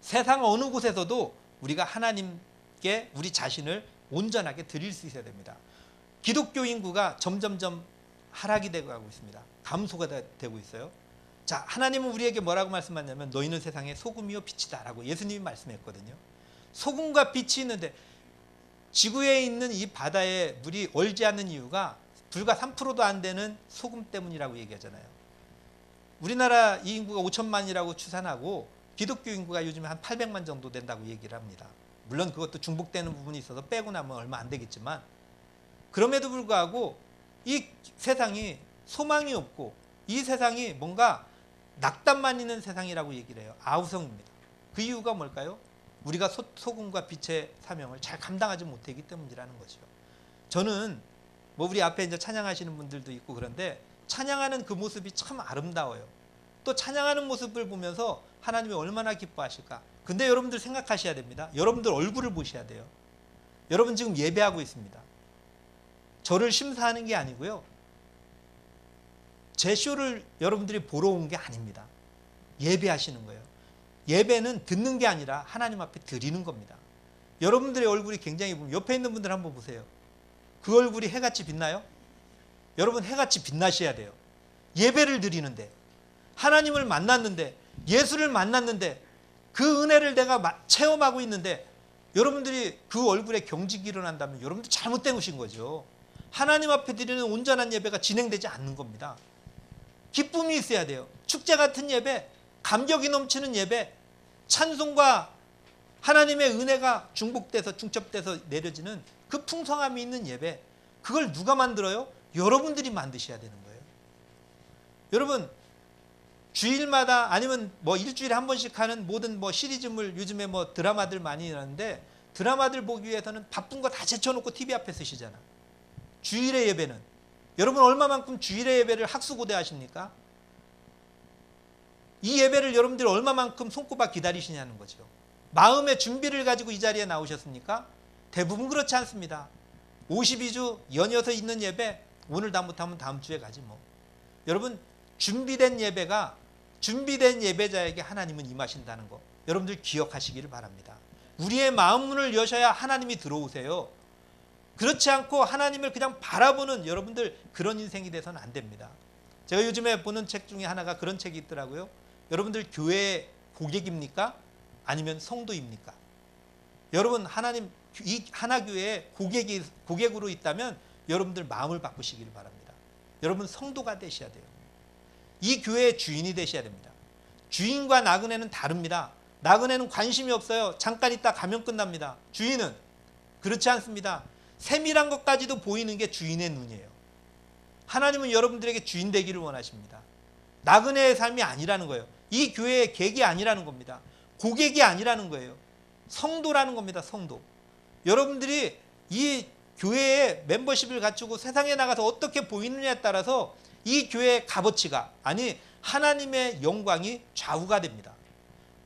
세상 어느 곳에서도 우리가 하나님께 우리 자신을 온전하게 드릴 수 있어야 됩니다. 기독교 인구가 점점점 하락이 되고 가고 있습니다. 감소가 되고 있어요. 자, 하나님은 우리에게 뭐라고 말씀하냐면 너희는 세상의 소금이요 빛이다 라고 예수님이 말씀했거든요. 소금과 빛이 있는데 지구에 있는 이 바다에 물이 얼지 않는 이유가 불과 3%도 안 되는 소금 때문이라고 얘기하잖아요. 우리나라 이 인구가 5천만이라고 추산하고 기독교 인구가 요즘에 한 800만 정도 된다고 얘기를 합니다. 물론 그것도 중복되는 부분이 있어서 빼고 나면 얼마 안 되겠지만 그럼에도 불구하고 이 세상이 소망이 없고 이 세상이 뭔가 낙담만 있는 세상이라고 얘기를 해요. 아우성입니다. 그 이유가 뭘까요? 우리가 소금과 빛의 사명을 잘 감당하지 못하기 때문이라는 거죠. 저는 뭐 우리 앞에 이제 찬양하시는 분들도 있고 그런데 찬양하는 그 모습이 참 아름다워요. 또 찬양하는 모습을 보면서 하나님이 얼마나 기뻐하실까. 근데 여러분들 생각하셔야 됩니다. 여러분들 얼굴을 보셔야 돼요. 여러분 지금 예배하고 있습니다. 저를 심사하는 게 아니고요. 제 쇼를 여러분들이 보러 온 게 아닙니다. 예배하시는 거예요. 예배는 듣는 게 아니라 하나님 앞에 드리는 겁니다. 여러분들의 얼굴이 굉장히 보면 옆에 있는 분들 한번 보세요. 그 얼굴이 해같이 빛나요? 여러분 해같이 빛나셔야 돼요. 예배를 드리는데 하나님을 만났는데 예수를 만났는데 그 은혜를 내가 체험하고 있는데 여러분들이 그 얼굴에 경직이 일어난다면 여러분들 잘못된 것인 거죠. 하나님 앞에 드리는 온전한 예배가 진행되지 않는 겁니다. 기쁨이 있어야 돼요. 축제 같은 예배, 감격이 넘치는 예배, 찬송과 하나님의 은혜가 중복돼서 중첩돼서 내려지는 그 풍성함이 있는 예배, 그걸 누가 만들어요? 여러분들이 만드셔야 되는 거예요. 여러분 주일마다 아니면 뭐 일주일에 한 번씩 하는 모든 뭐 시리즈물 요즘에 뭐 드라마들 많이 하는데 드라마들 보기 위해서는 바쁜 거 다 제쳐놓고 TV 앞에 쓰시잖아. 주일의 예배는 여러분 얼마만큼 주일의 예배를 학수고대하십니까? 이 예배를 여러분들이 얼마만큼 손꼽아 기다리시냐는 거죠. 마음의 준비를 가지고 이 자리에 나오셨습니까? 대부분 그렇지 않습니다. 52주 연이어서 있는 예배 오늘 다 못하면 다음 주에 가지 뭐. 여러분 준비된 예배가 준비된 예배자에게 하나님은 임하신다는 거 여러분들 기억하시기를 바랍니다. 우리의 마음 문을 여셔야 하나님이 들어오세요. 그렇지 않고 하나님을 그냥 바라보는 여러분들 그런 인생이 돼서는 안 됩니다. 제가 요즘에 보는 책 중에 하나가 그런 책이 있더라고요. 여러분들 교회 고객입니까? 아니면 성도입니까? 여러분 하나님 이 하나교회에 고객으로 있다면 여러분들 마음을 바꾸시길 바랍니다. 여러분 성도가 되셔야 돼요. 이 교회의 주인이 되셔야 됩니다. 주인과 나그네는 다릅니다. 나그네는 관심이 없어요. 잠깐 있다 가면 끝납니다. 주인은 그렇지 않습니다. 세밀한 것까지도 보이는 게 주인의 눈이에요. 하나님은 여러분들에게 주인 되기를 원하십니다. 나그네의 삶이 아니라는 거예요. 이 교회의 객이 아니라는 겁니다. 고객이 아니라는 거예요. 성도라는 겁니다. 성도. 여러분들이 이 교회의 멤버십을 갖추고 세상에 나가서 어떻게 보이느냐에 따라서 이 교회의 값어치가 아니 하나님의 영광이 좌우가 됩니다.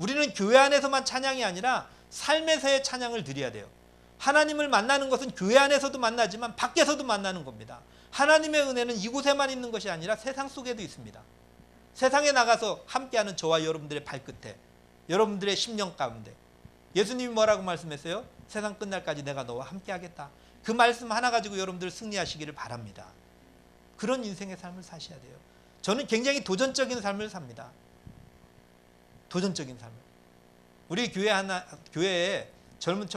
우리는 교회 안에서만 찬양이 아니라 삶에서의 찬양을 드려야 돼요. 하나님을 만나는 것은 교회 안에서도 만나지만 밖에서도 만나는 겁니다. 하나님의 은혜는 이곳에만 있는 것이 아니라 세상 속에도 있습니다. 세상에 나가서 함께하는 저와 여러분들의 발끝에, 여러분들의 심령 가운데. 예수님이 뭐라고 말씀했어요? 세상 끝날까지 내가 너와 함께하겠다. 그 말씀 하나 가지고 여러분들 승리하시기를 바랍니다. 그런 인생의 삶을 사셔야 돼요. 저는 굉장히 도전적인 삶을 삽니다. 도전적인 삶을. 우리 교회에 젊은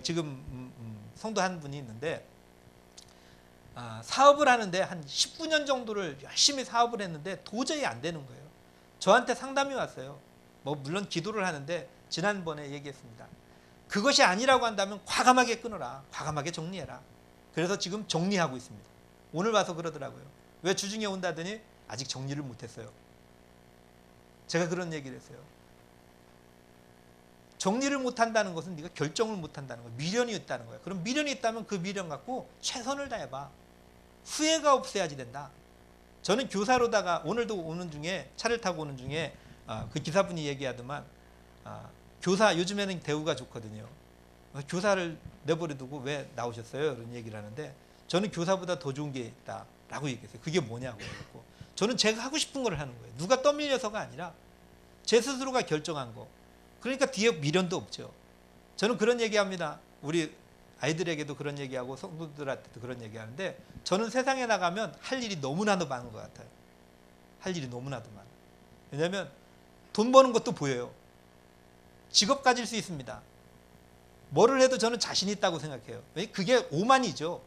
지금 성도 한 분이 있는데 사업을 하는데 한 19년 정도를 열심히 사업을 했는데 도저히 안 되는 거예요. 저한테 상담이 왔어요. 뭐 물론 기도를 하는데 지난번에 얘기했습니다. 그것이 아니라고 한다면 과감하게 끊어라. 과감하게 정리해라. 그래서 지금 정리하고 있습니다. 오늘 와서 그러더라고요. 왜 주중에 온다더니 아직 정리를 못했어요. 제가 그런 얘기를 했어요. 정리를 못한다는 것은 네가 결정을 못한다는 거예요. 미련이 있다는 거예요. 그럼 미련이 있다면 그 미련 갖고 최선을 다해봐. 후회가 없어야지 된다. 저는 교사로다가 오늘도 오는 중에 차를 타고 오는 중에 그 기사분이 얘기하더만 교사 요즘에는 대우가 좋거든요. 교사를 내버려 두고 왜 나오셨어요? 이런 얘기를 하는데 저는 교사보다 더 좋은 게 있다라고 얘기했어요. 그게 뭐냐고. 저는 제가 하고 싶은 걸 하는 거예요. 누가 떠밀려서가 아니라 제 스스로가 결정한 거. 그러니까 뒤에 미련도 없죠. 저는 그런 얘기합니다. 우리 아이들에게도 그런 얘기하고 성도들한테도 그런 얘기하는데 저는 세상에 나가면 할 일이 너무나도 많은 것 같아요. 할 일이 너무나도 많아요. 왜냐하면 돈 버는 것도 보여요. 직업 가질 수 있습니다. 뭐를 해도 저는 자신 있다고 생각해요. 그게 오만이죠.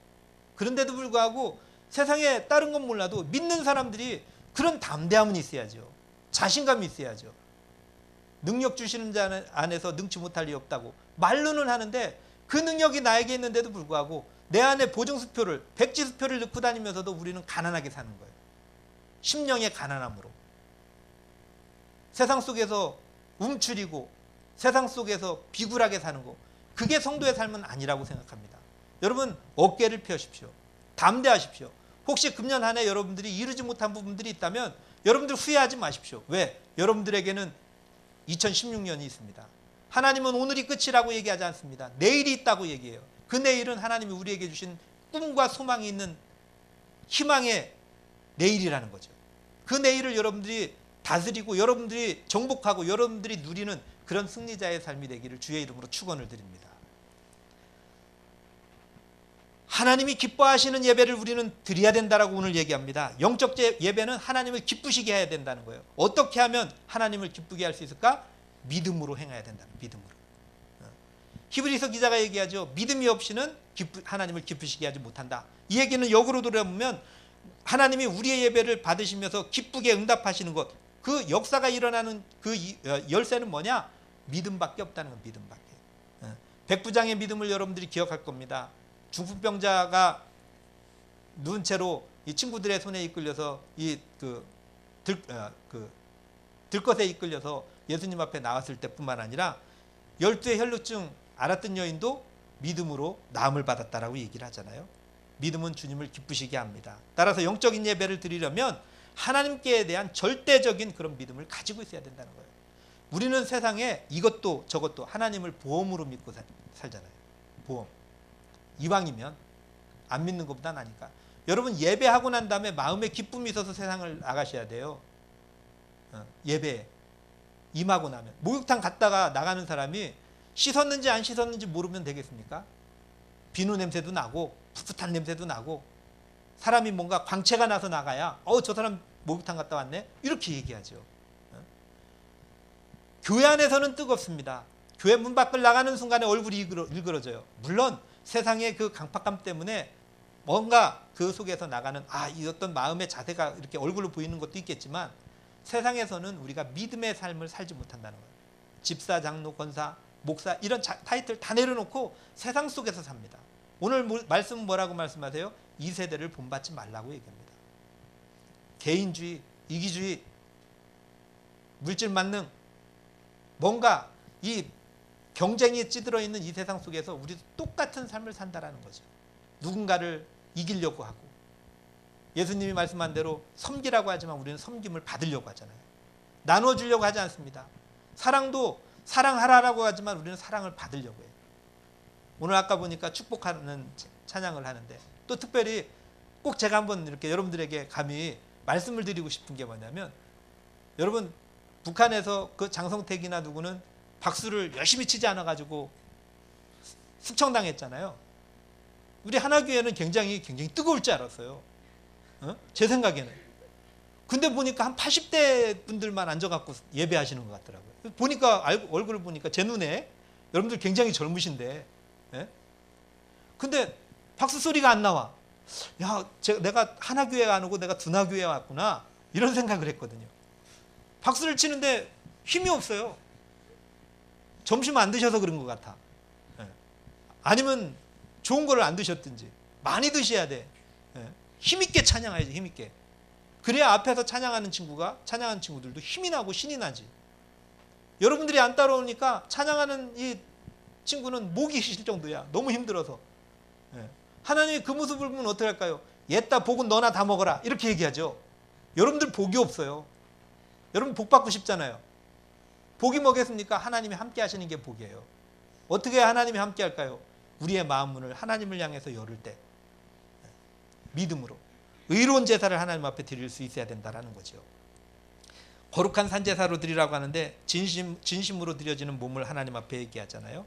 그런데도 불구하고 세상에 다른 건 몰라도 믿는 사람들이 그런 담대함은 있어야죠. 자신감이 있어야죠. 능력 주시는 자 안에서 능치 못할 리 없다고 말로는 하는데 그 능력이 나에게 있는데도 불구하고 내 안에 보증수표를 백지수표를 넣고 다니면서도 우리는 가난하게 사는 거예요. 심령의 가난함으로. 세상 속에서 움츠리고 세상 속에서 비굴하게 사는 거, 그게 성도의 삶은 아니라고 생각합니다. 여러분 어깨를 펴십시오. 담대하십시오. 혹시 금년 한 해 여러분들이 이루지 못한 부분들이 있다면 여러분들 후회하지 마십시오. 왜? 여러분들에게는 2016년이 있습니다. 하나님은 오늘이 끝이라고 얘기하지 않습니다. 내일이 있다고 얘기해요. 그 내일은 하나님이 우리에게 주신 꿈과 소망이 있는 희망의 내일이라는 거죠. 그 내일을 여러분들이 다스리고 여러분들이 정복하고 여러분들이 누리는 그런 승리자의 삶이 되기를 주의 이름으로 축원을 드립니다. 하나님이 기뻐하시는 예배를 우리는 드려야 된다라고 오늘 얘기합니다. 영적 예배는 하나님을 기쁘시게 해야 된다는 거예요. 어떻게 하면 하나님을 기쁘게 할 수 있을까? 믿음으로 행해야 된다는, 믿음으로. 히브리서 기자가 얘기하죠. 믿음이 없이는 하나님을 기쁘시게 하지 못한다. 이 얘기는 역으로 돌아보면 하나님이 우리의 예배를 받으시면서 기쁘게 응답하시는 것, 그 역사가 일어나는 그 열쇠는 뭐냐? 믿음밖에 없다는 건 믿음밖에. 백부장의 믿음을 여러분들이 기억할 겁니다. 중풍병자가 누운 채로 이 친구들의 손에 이끌려서 들것에 이끌려서 예수님 앞에 나왔을 때뿐만 아니라 12의 혈루증 앓았던 여인도 믿음으로 나음을 받았다라고 얘기를 하잖아요. 믿음은 주님을 기쁘시게 합니다. 따라서 영적인 예배를 드리려면 하나님께 대한 절대적인 그런 믿음을 가지고 있어야 된다는 거예요. 우리는 세상에 이것도 저것도 하나님을 보험으로 믿고 살잖아요. 보험. 이왕이면 안 믿는 것보다 나니까. 여러분 예배하고 난 다음에 마음에 기쁨이 있어서 세상을 나가셔야 돼요. 예배에 임하고 나면. 목욕탕 갔다가 나가는 사람이 씻었는지 안 씻었는지 모르면 되겠습니까? 비누 냄새도 나고 풋풋한 냄새도 나고 사람이 뭔가 광채가 나서 나가야 저 사람 목욕탕 갔다 왔네? 이렇게 얘기하죠. 교회 안에서는 뜨겁습니다. 교회 문 밖을 나가는 순간에 얼굴이 일그러져요. 물론 세상의 그 강팍감 때문에 뭔가 그 속에서 나가는 이 어떤 마음의 자세가 이렇게 얼굴로 보이는 것도 있겠지만 세상에서는 우리가 믿음의 삶을 살지 못한다는 거예요. 집사, 장로, 권사, 목사 이런 타이틀 다 내려놓고 세상 속에서 삽니다. 오늘 말씀은 뭐라고 말씀하세요? 이 세대를 본받지 말라고 얘기합니다. 개인주의, 이기주의, 물질 만능, 뭔가 이 경쟁에 찌들어 있는 이 세상 속에서 우리도 똑같은 삶을 산다라는 거죠. 누군가를 이기려고 하고 예수님이 말씀한 대로 섬기라고 하지만 우리는 섬김을 받으려고 하잖아요. 나눠주려고 하지 않습니다. 사랑도 사랑하라라고 하지만 우리는 사랑을 받으려고 해요. 오늘 아까 보니까 축복하는 찬양을 하는데 또 특별히 꼭 제가 한번 이렇게 여러분들에게 감히 말씀을 드리고 싶은 게 뭐냐면, 여러분 북한에서 그 장성택이나 누구는 박수를 열심히 치지 않아 가지고 숙청당했잖아요. 우리 하나교회는 굉장히 뜨거울 줄 알았어요. 제 생각에는. 근데 보니까 한 80대 분들만 앉아갖고 예배하시는 것 같더라고요. 보니까 얼굴을 보니까 제 눈에 여러분들 굉장히 젊으신데, 근데 박수 소리가 안 나와. 야, 내가 하나교회 안 오고 내가 두나교회 왔구나, 이런 생각을 했거든요. 박수를 치는데 힘이 없어요. 점심 안 드셔서 그런 것 같아. 아니면 좋은 거를 안 드셨든지. 많이 드셔야 돼. 힘있게 찬양해야지, 힘있게. 그래야 앞에서 찬양하는 친구들도 힘이 나고 신이 나지. 여러분들이 안 따라오니까 찬양하는 이 친구는 목이 쉴 정도야. 너무 힘들어서. 하나님이 그 모습을 보면 어떻게 할까요? 옛다 복은 너나 다 먹어라, 이렇게 얘기하죠. 여러분들 복이 없어요. 여러분 복 받고 싶잖아요. 복이 뭐겠습니까? 하나님이 함께 하시는 게 복이에요. 어떻게 하나님이 함께 할까요? 우리의 마음문을 하나님을 향해서 열을 때 믿음으로 의로운 제사를 하나님 앞에 드릴 수 있어야 된다는 거죠. 거룩한 산제사로 드리라고 하는데 진심으로 드려지는 몸을 하나님 앞에 얘기하잖아요.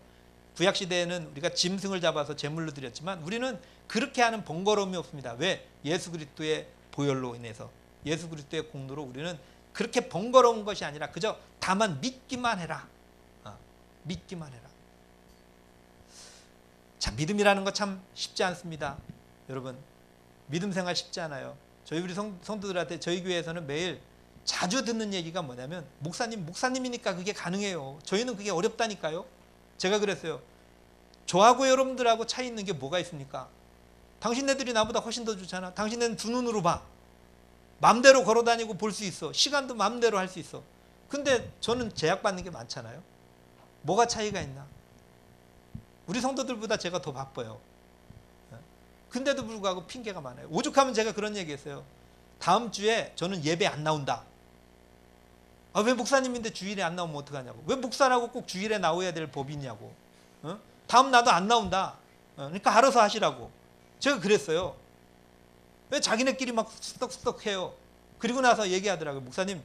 구약시대에는 우리가 짐승을 잡아서 제물로 드렸지만 우리는 그렇게 하는 번거로움이 없습니다. 왜? 예수 그리스도의 보혈로 인해서, 예수 그리스도의 공로로 우리는 그렇게 번거로운 것이 아니라 그저 다만 믿기만 해라. 믿기만 해라. 자, 믿음이라는 거 참 쉽지 않습니다. 여러분, 믿음 생활 쉽지 않아요. 저희 우리 성도들한테 저희 교회에서는 매일 자주 듣는 얘기가 뭐냐면, 목사님이니까 그게 가능해요. 저희는 그게 어렵다니까요. 제가 그랬어요. 저하고 여러분들하고 차이 있는 게 뭐가 있습니까? 당신네들이 나보다 훨씬 더 좋잖아. 당신네는 두 눈으로 봐. 맘대로 걸어다니고 볼 수 있어. 시간도 맘대로 할 수 있어. 근데 저는 제약받는 게 많잖아요. 뭐가 차이가 있나? 우리 성도들보다 제가 더 바빠요. 근데도 불구하고 핑계가 많아요. 오죽하면 제가 그런 얘기했어요. 다음 주에 저는 예배 안 나온다. 왜 목사님인데 주일에 안 나오면 어떡하냐고. 왜 목사라고 꼭 주일에 나와야 될 법이 있냐고. 다음 나도 안 나온다. 그러니까 알아서 하시라고. 제가 그랬어요. 왜 자기네끼리 막 쑥덕쑥덕 해요. 그리고 나서 얘기하더라고요. 목사님,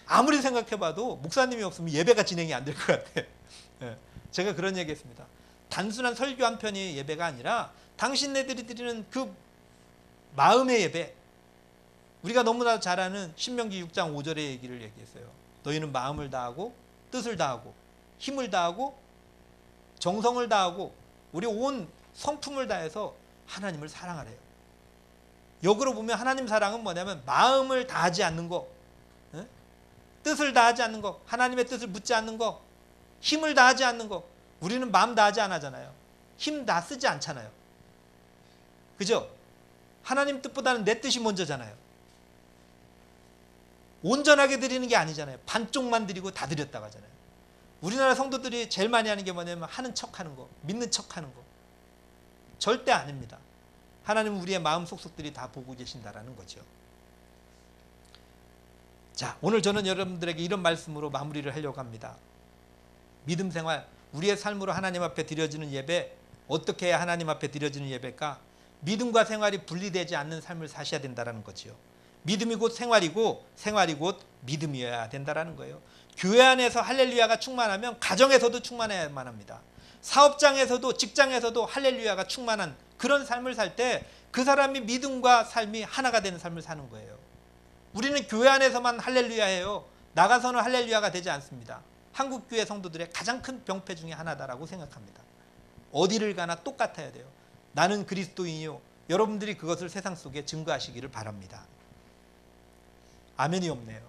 아무리 생각해봐도 목사님이 없으면 예배가 진행이 안 될 것 같아. 제가 그런 얘기했습니다. 단순한 설교 한 편이 예배가 아니라 당신네들이 드리는 그 마음의 예배. 우리가 너무나 잘 아는 신명기 6장 5절의 얘기를 얘기했어요. 너희는 마음을 다하고 뜻을 다하고 힘을 다하고 정성을 다하고 우리 온 성품을 다해서 하나님을 사랑하래요. 역으로 보면 하나님 사랑은 뭐냐면 마음을 다하지 않는 거, 뜻을 다하지 않는 거, 하나님의 뜻을 묻지 않는 거, 힘을 다하지 않는 거. 우리는 마음 다하지 안 하잖아요. 힘 다 쓰지 않잖아요. 그죠? 하나님 뜻보다는 내 뜻이 먼저잖아요. 온전하게 드리는 게 아니잖아요. 반쪽만 드리고 다 드렸다고 하잖아요. 우리나라 성도들이 제일 많이 하는 게 뭐냐면 하는 척하는 거, 믿는 척하는 거. 절대 아닙니다. 하나님은 우리의 마음 속속들이 다 보고 계신다라는 거죠. 자, 오늘 저는 여러분들에게 이런 말씀으로 마무리를 하려고 합니다. 믿음 생활, 우리의 삶으로 하나님 앞에 드려지는 예배, 어떻게 해야 하나님 앞에 드려지는 예배일까? 믿음과 생활이 분리되지 않는 삶을 사셔야 된다는 거죠. 믿음이 곧 생활이고 생활이 곧 믿음이어야 된다는 거예요. 교회 안에서 할렐루야가 충만하면 가정에서도 충만해야만 합니다. 사업장에서도 직장에서도 할렐루야가 충만한 그런 삶을 살 때 그 사람이 믿음과 삶이 하나가 되는 삶을 사는 거예요. 우리는 교회 안에서만 할렐루야 해요. 나가서는 할렐루야가 되지 않습니다. 한국교회 성도들의 가장 큰 병폐 중에 하나다라고 생각합니다. 어디를 가나 똑같아야 돼요. 나는 그리스도인이요. 여러분들이 그것을 세상 속에 증거하시기를 바랍니다. 아멘이 없네요.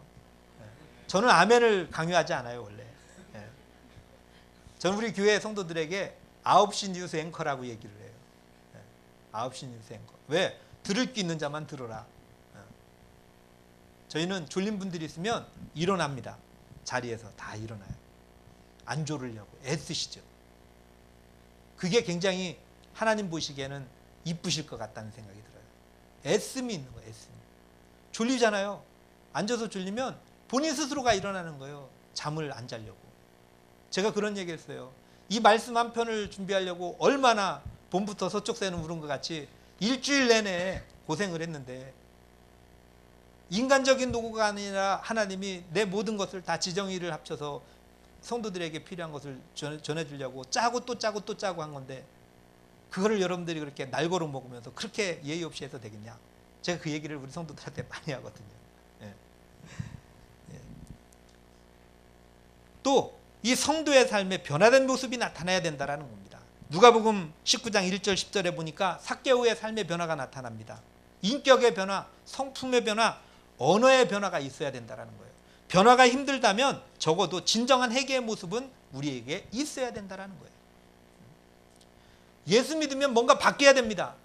저는 아멘을 강요하지 않아요, 원래. 저는 우리 교회 성도들에게 9시 뉴스 앵커라고 얘기를 해요. 9시 뉴스 앵커. 왜? 들을 게 있는 자만 들어라. 저희는 졸린 분들이 있으면 일어납니다. 자리에서 다 일어나요. 안 졸으려고 애쓰시죠. 그게 굉장히 하나님 보시기에는 이쁘실 것 같다는 생각이 들어요. 애씀이 있는 거예요. 애씀. 졸리잖아요. 앉아서 졸리면 본인 스스로가 일어나는 거예요. 잠을 안 자려고. 제가 그런 얘기 했어요. 이 말씀 한 편을 준비하려고 얼마나 봄부터 서쪽 새는 울은 것 같이 일주일 내내 고생을 했는데, 인간적인 도구가 아니라 하나님이 내 모든 것을 다 지정의를 합쳐서 성도들에게 필요한 것을 전해주려고 짜고 또 짜고 또 짜고 한 건데, 그거를 여러분들이 그렇게 날거로 먹으면서 그렇게 예의 없이 해서 되겠냐. 제가 그 얘기를 우리 성도들한테 많이 하거든요. 예. 예. 또 이 성도의 삶에 변화된 모습이 나타나야 된다는 겁니다. 누가복음 19장 1절 10절에 보니까 삭개오의 삶의 변화가 나타납니다. 인격의 변화, 성품의 변화, 언어의 변화가 있어야 된다는 거예요. 변화가 힘들다면 적어도 진정한 회개의 모습은 우리에게 있어야 된다는 거예요. 예수 믿으면 뭔가 바뀌어야 됩니다.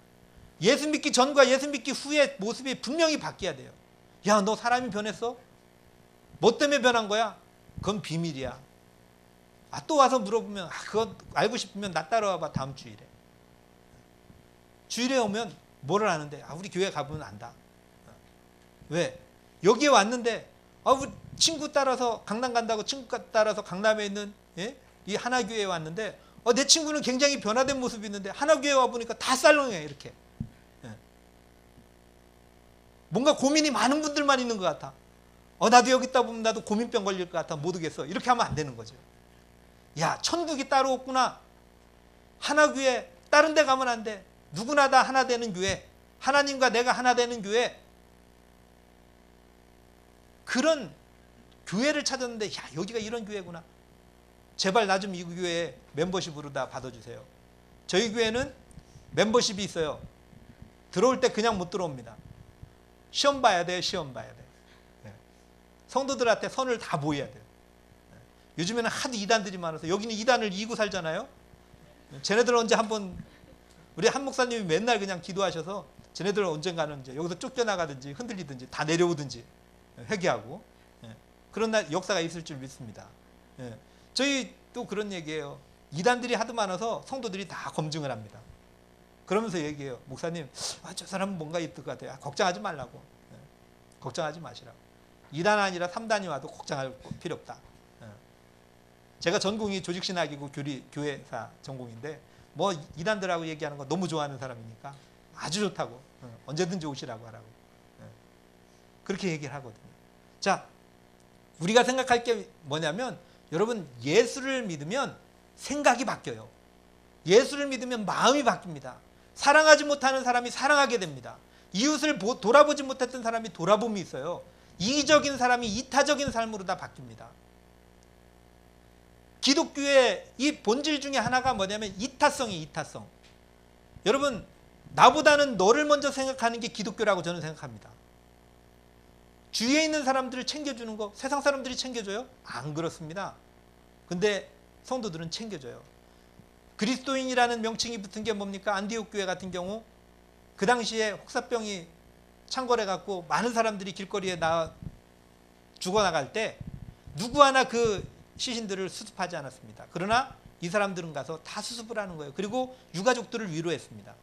예수 믿기 전과 예수 믿기 후의 모습이 분명히 바뀌어야 돼요. 야, 너 사람이 변했어? 뭐 때문에 변한 거야? 그건 비밀이야. 또 와서 물어보면, 그거 알고 싶으면 나 따라와봐, 다음 주일에. 주일에 오면 뭐를 아는데? 우리 교회 가보면 안다. 왜? 여기에 왔는데, 우리 친구 따라서 강남 간다고 친구 따라서 강남에 있는 이 하나교회에 왔는데, 내 친구는 굉장히 변화된 모습이 있는데 하나교회 와보니까 다 쌀렁해, 이렇게. 뭔가 고민이 많은 분들만 있는 것 같아. 나도 여기 있다 보면 나도 고민병 걸릴 것 같아, 못 오겠어. 이렇게 하면 안 되는 거죠. 야, 천국이 따로 없구나. 하나교회 다른 데 가면 안 돼. 누구나 다 하나 되는 교회, 하나님과 내가 하나 되는 교회, 그런 교회를 찾았는데, 야, 여기가 이런 교회구나. 제발 나 좀 이 교회에 멤버십으로 다 받아주세요. 저희 교회는 멤버십이 있어요. 들어올 때 그냥 못 들어옵니다. 시험 봐야 돼요. 시험 봐야 돼요. 성도들한테 선을 다 보여야 돼요. 요즘에는 하도 이단들이 많아서, 여기는 이단을 이고 살잖아요. 쟤네들은 언제 한번, 우리 한 목사님이 맨날 그냥 기도하셔서 쟤네들은 언젠가는 이제 여기서 쫓겨나가든지 흔들리든지 다 내려오든지 회개하고, 그런 날 역사가 있을 줄 믿습니다. 저희 또 그런 얘기예요. 이단들이 하도 많아서 성도들이 다 검증을 합니다. 그러면서 얘기해요. 목사님, 저 사람은 뭔가 있을 것 같아요. 걱정하지 말라고. 걱정하지 마시라고. 2단 아니라 3단이 와도 걱정할 필요 없다. 제가 전공이 조직신학이고 교회사 전공인데, 뭐 2단들하고 얘기하는 거 너무 좋아하는 사람이니까 아주 좋다고, 언제든지 오시라고 하라고 그렇게 얘기를 하거든요. 자, 우리가 생각할 게 뭐냐면, 여러분, 예수를 믿으면 생각이 바뀌어요. 예수를 믿으면 마음이 바뀝니다. 사랑하지 못하는 사람이 사랑하게 됩니다. 이웃을 돌아보지 못했던 사람이 돌아봄이 있어요. 이기적인 사람이 이타적인 삶으로 다 바뀝니다. 기독교의 이 본질 중에 하나가 뭐냐면 이타성이 이타성. 여러분, 나보다는 너를 먼저 생각하는 게 기독교라고 저는 생각합니다. 주위에 있는 사람들을 챙겨주는 거 세상 사람들이 챙겨줘요? 안 그렇습니다. 근데 성도들은 챙겨줘요. 그리스도인이라는 명칭이 붙은 게 뭡니까? 안디옥 교회 같은 경우 그 당시에 혹사병이 창궐해 갖고 많은 사람들이 길거리에 죽어나갈 때 누구 하나 그 시신들을 수습하지 않았습니다. 그러나 이 사람들은 가서 다 수습을 하는 거예요. 그리고 유가족들을 위로했습니다.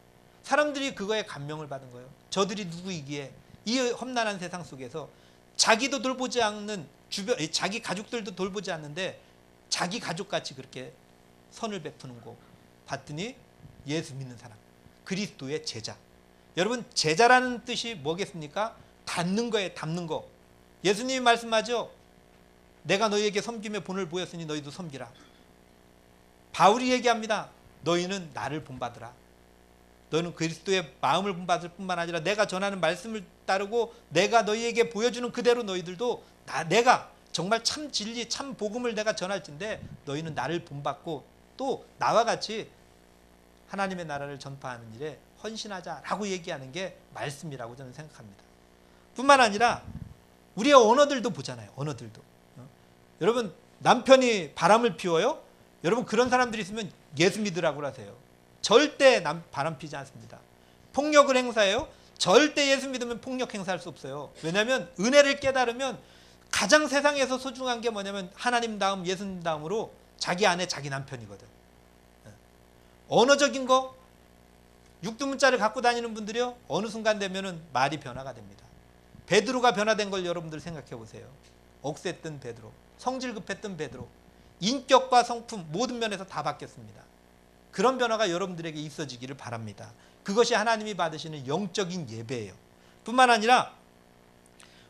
사람들이 그거에 감명을 받은 거예요. 저들이 누구이기에 이 험난한 세상 속에서 자기도 돌보지 않는 자기 가족들도 돌보지 않는데 자기 가족같이 그렇게 선을 베푸는 거 봤더니 예수 믿는 사람, 그리스도의 제자. 여러분, 제자라는 뜻이 뭐겠습니까? 닮는 거에 담는 거. 예수님이 말씀하죠. 내가 너희에게 섬김의 본을 보였으니 너희도 섬기라. 바울이 얘기합니다. 너희는 나를 본받으라. 너희는 그리스도의 마음을 본받을 뿐만 아니라 내가 전하는 말씀을 따르고 내가 너희에게 보여주는 그대로 너희들도 내가 정말 참 진리, 참 복음을 내가 전할진데 너희는 나를 본받고 또 나와 같이 하나님의 나라를 전파하는 일에 헌신하자라고 얘기하는 게 말씀이라고 저는 생각합니다. 뿐만 아니라 우리의 언어들도 보잖아요. 언어들도. 여러분, 남편이 바람을 피워요? 여러분, 그런 사람들이 있으면 예수 믿으라고 하세요. 절대 바람 피지 않습니다. 폭력을 행사해요? 절대 예수 믿으면 폭력 행사할 수 없어요. 왜냐하면 은혜를 깨달으면 가장 세상에서 소중한 게 뭐냐면 하나님 다음 예수님 다음으로 자기 아내 자기 남편이거든. 언어적인 거, 육두문자를 갖고 다니는 분들이요, 어느 순간 되면은 말이 변화가 됩니다. 베드로가 변화된 걸 여러분들 생각해 보세요. 억셌던 베드로, 성질 급했던 베드로, 인격과 성품 모든 면에서 다 바뀌었습니다. 그런 변화가 여러분들에게 있어지기를 바랍니다. 그것이 하나님이 받으시는 영적인 예배예요. 뿐만 아니라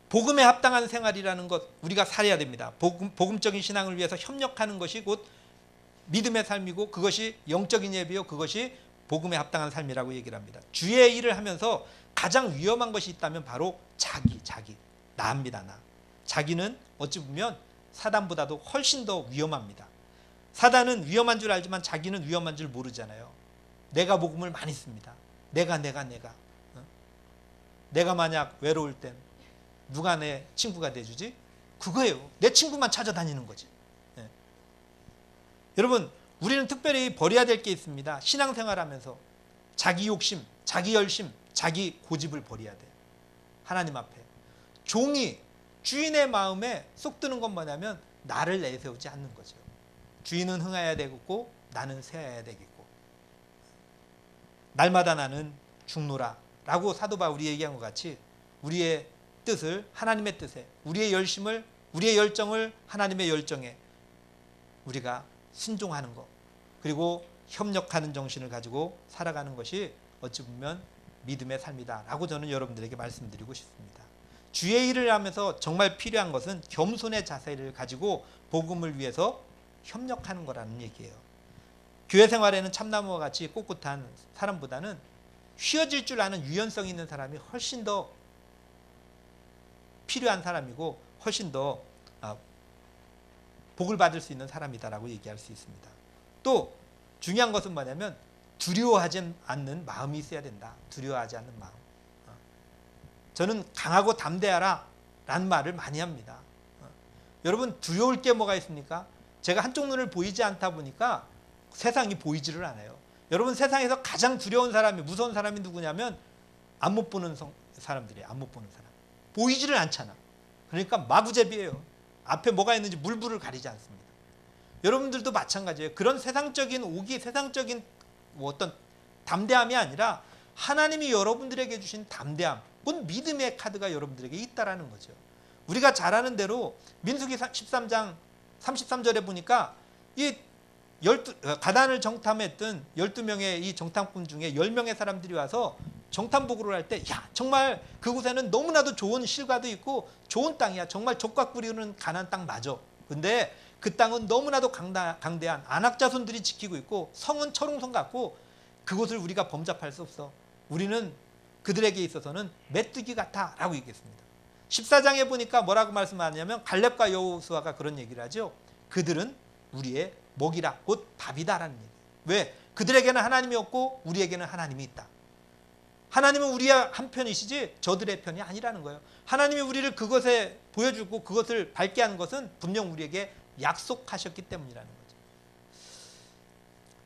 복음에 합당한 생활이라는 것 우리가 살아야 됩니다. 복음적인 신앙을 위해서 협력하는 것이 곧 믿음의 삶이고 그것이 영적인 예배요. 그것이 복음에 합당한 삶이라고 얘기를 합니다. 주의 일을 하면서 가장 위험한 것이 있다면 바로 자기, 나입니다. 나. 자기는 어찌 보면 사단보다도 훨씬 더 위험합니다. 사단은 위험한 줄 알지만 자기는 위험한 줄 모르잖아요. 내가 복음을 많이 씁니다. 내가. 내가 만약 외로울 땐 누가 내 친구가 돼주지? 그거예요. 내 친구만 찾아다니는 거지. 네. 여러분, 우리는 특별히 버려야 될 게 있습니다. 신앙생활하면서 자기 욕심, 자기 열심, 자기 고집을 버려야 돼요. 하나님 앞에. 종이 주인의 마음에 쏙 드는 건 뭐냐면 나를 내세우지 않는 거죠. 주인은 흥해야 되겠고 나는 쇠해야 되겠고 날마다 나는 죽노라 라고 사도 바울이 얘기한 것 같이 우리의 뜻을 하나님의 뜻에, 우리의 열심을, 우리의 열정을 하나님의 열정에 우리가 순종하는 것, 그리고 협력하는 정신을 가지고 살아가는 것이 어찌 보면 믿음의 삶이다 라고 저는 여러분들에게 말씀드리고 싶습니다. 주의 일을 하면서 정말 필요한 것은 겸손의 자세를 가지고 복음을 위해서 협력하는 거라는 얘기예요. 교회 생활에는 참나무와 같이 꼿꼿한 사람보다는 휘어질 줄 아는 유연성 있는 사람이 훨씬 더 필요한 사람이고 훨씬 더 복을 받을 수 있는 사람이다라고 얘기할 수 있습니다. 또 중요한 것은 뭐냐면 두려워하지 않는 마음이 있어야 된다. 두려워하지 않는 마음. 저는 강하고 담대하라 라는 말을 많이 합니다. 여러분 두려울 게 뭐가 있습니까? 제가 한쪽 눈을 보이지 않다 보니까 세상이 보이지를 않아요. 여러분 세상에서 가장 두려운 사람이, 무서운 사람이 누구냐면 안 못 보는 사람들이에요. 안 못 보는 사람. 보이지를 않잖아. 그러니까 마구잡이에요. 앞에 뭐가 있는지 물불을 가리지 않습니다. 여러분들도 마찬가지예요. 그런 세상적인 오기, 세상적인 어떤 담대함이 아니라 하나님이 여러분들에게 주신 담대함, 곧 믿음의 카드가 여러분들에게 있다라는 거죠. 우리가 잘 아는 대로 민수기 13장 33절에 보니까 이 가단을 정탐했던 12명의 이 정탐꾼 중에 10명의 사람들이 와서 정탐 보고를 할 때 야 정말 그곳에는 너무나도 좋은 실과도 있고 좋은 땅이야. 정말 족각 부리는 가나안 땅 맞아. 근데 그 땅은 너무나도 강대한 안악자손들이 지키고 있고 성은 철옹성 같고 그곳을 우리가 범접할 수 없어. 우리는 그들에게 있어서는 메뚜기 같아 라고 얘기했습니다. 14장에 보니까 뭐라고 말씀하냐면 갈렙과 여호수아가 그런 얘기를 하죠. 그들은 우리의 먹이라 곧 밥이다라는 얘기예요. 왜? 그들에게는 하나님이 없고 우리에게는 하나님이 있다. 하나님은 우리의 한 편이시지 저들의 편이 아니라는 거예요. 하나님이 우리를 그것에 보여주고 그것을 밟게 하는 것은 분명 우리에게 약속하셨기 때문이라는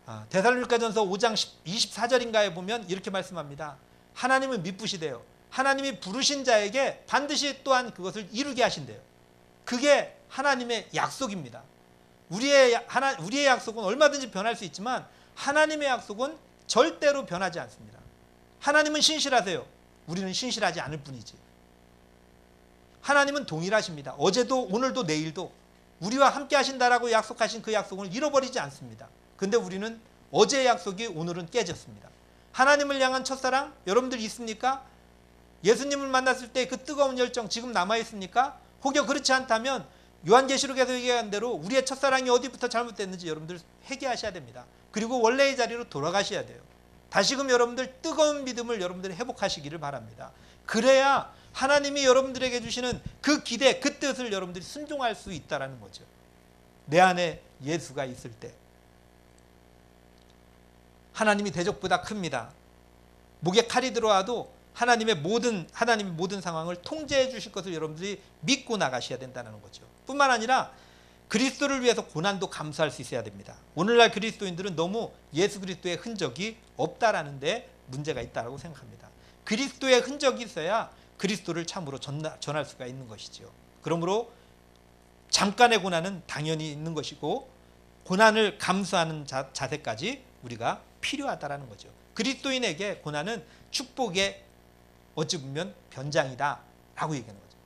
거죠. 데살로니가전서 5장 24절인가에 보면 이렇게 말씀합니다. 하나님은 미쁘시대요. 하나님이 부르신 자에게 반드시 또한 그것을 이루게 하신대요. 그게 하나님의 약속입니다. 우리의 약속은 얼마든지 변할 수 있지만 하나님의 약속은 절대로 변하지 않습니다. 하나님은 신실하세요. 우리는 신실하지 않을 뿐이지. 하나님은 동일하십니다. 어제도 오늘도 내일도 우리와 함께 하신다라고 약속하신 그 약속을 잃어버리지 않습니다. 그런데 우리는 어제의 약속이 오늘은 깨졌습니다. 하나님을 향한 첫사랑 여러분들 있습니까? 예수님을 만났을 때 그 뜨거운 열정 지금 남아있습니까? 혹여 그렇지 않다면 요한계시록에서 얘기한 대로 우리의 첫사랑이 어디부터 잘못됐는지 여러분들 회개하셔야 됩니다. 그리고 원래의 자리로 돌아가셔야 돼요. 다시금 여러분들 뜨거운 믿음을 여러분들이 회복하시기를 바랍니다. 그래야 하나님이 여러분들에게 주시는 그 기대, 그 뜻을 여러분들이 순종할 수 있다는 거죠. 내 안에 예수가 있을 때 하나님이 대적보다 큽니다. 목에 칼이 들어와도 하나님의 모든 상황을 통제해 주실 것을 여러분들이 믿고 나가셔야 된다는 거죠. 뿐만 아니라 그리스도를 위해서 고난도 감수할 수 있어야 됩니다. 오늘날 그리스도인들은 너무 예수 그리스도의 흔적이 없다라는 데 문제가 있다고 생각합니다. 그리스도의 흔적이 있어야 그리스도를 참으로 전할 수가 있는 것이죠. 그러므로 잠깐의 고난은 당연히 있는 것이고 고난을 감수하는 자세까지 우리가 필요하다라는 거죠. 그리스도인에게 고난은 축복의 어찌 보면 변장이다 라고 얘기하는 거죠.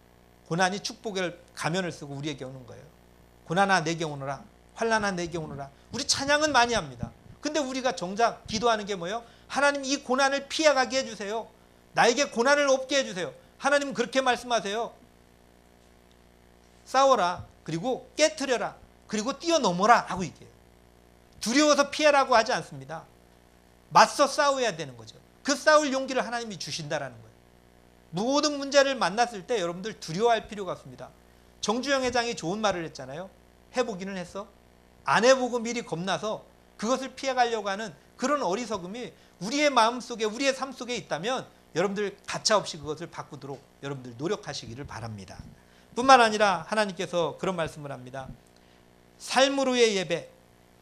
고난이 축복의 가면을 쓰고 우리에게 오는 거예요. 고난아 내게 오너라 환난아 내게 오너라. 우리 찬양은 많이 합니다. 근데 우리가 정작 기도하는 게 뭐예요? 하나님 이 고난을 피해가게 해주세요. 나에게 고난을 없게 해주세요. 하나님은 그렇게 말씀하세요. 싸워라. 그리고 깨트려라. 그리고 뛰어넘어라 하고 얘기해요. 두려워서 피해라고 하지 않습니다. 맞서 싸워야 되는 거죠. 그 싸울 용기를 하나님이 주신다라는 거예요. 모든 문제를 만났을 때 여러분들 두려워할 필요가 없습니다. 정주영 회장이 좋은 말을 했잖아요. 해보기는 했어? 안 해보고 미리 겁나서 그것을 피해가려고 하는 그런 어리석음이 우리의 마음속에 우리의 삶 속에 있다면 여러분들 가차없이 그것을 바꾸도록 여러분들 노력하시기를 바랍니다. 뿐만 아니라 하나님께서 그런 말씀을 합니다. 삶으로의 예배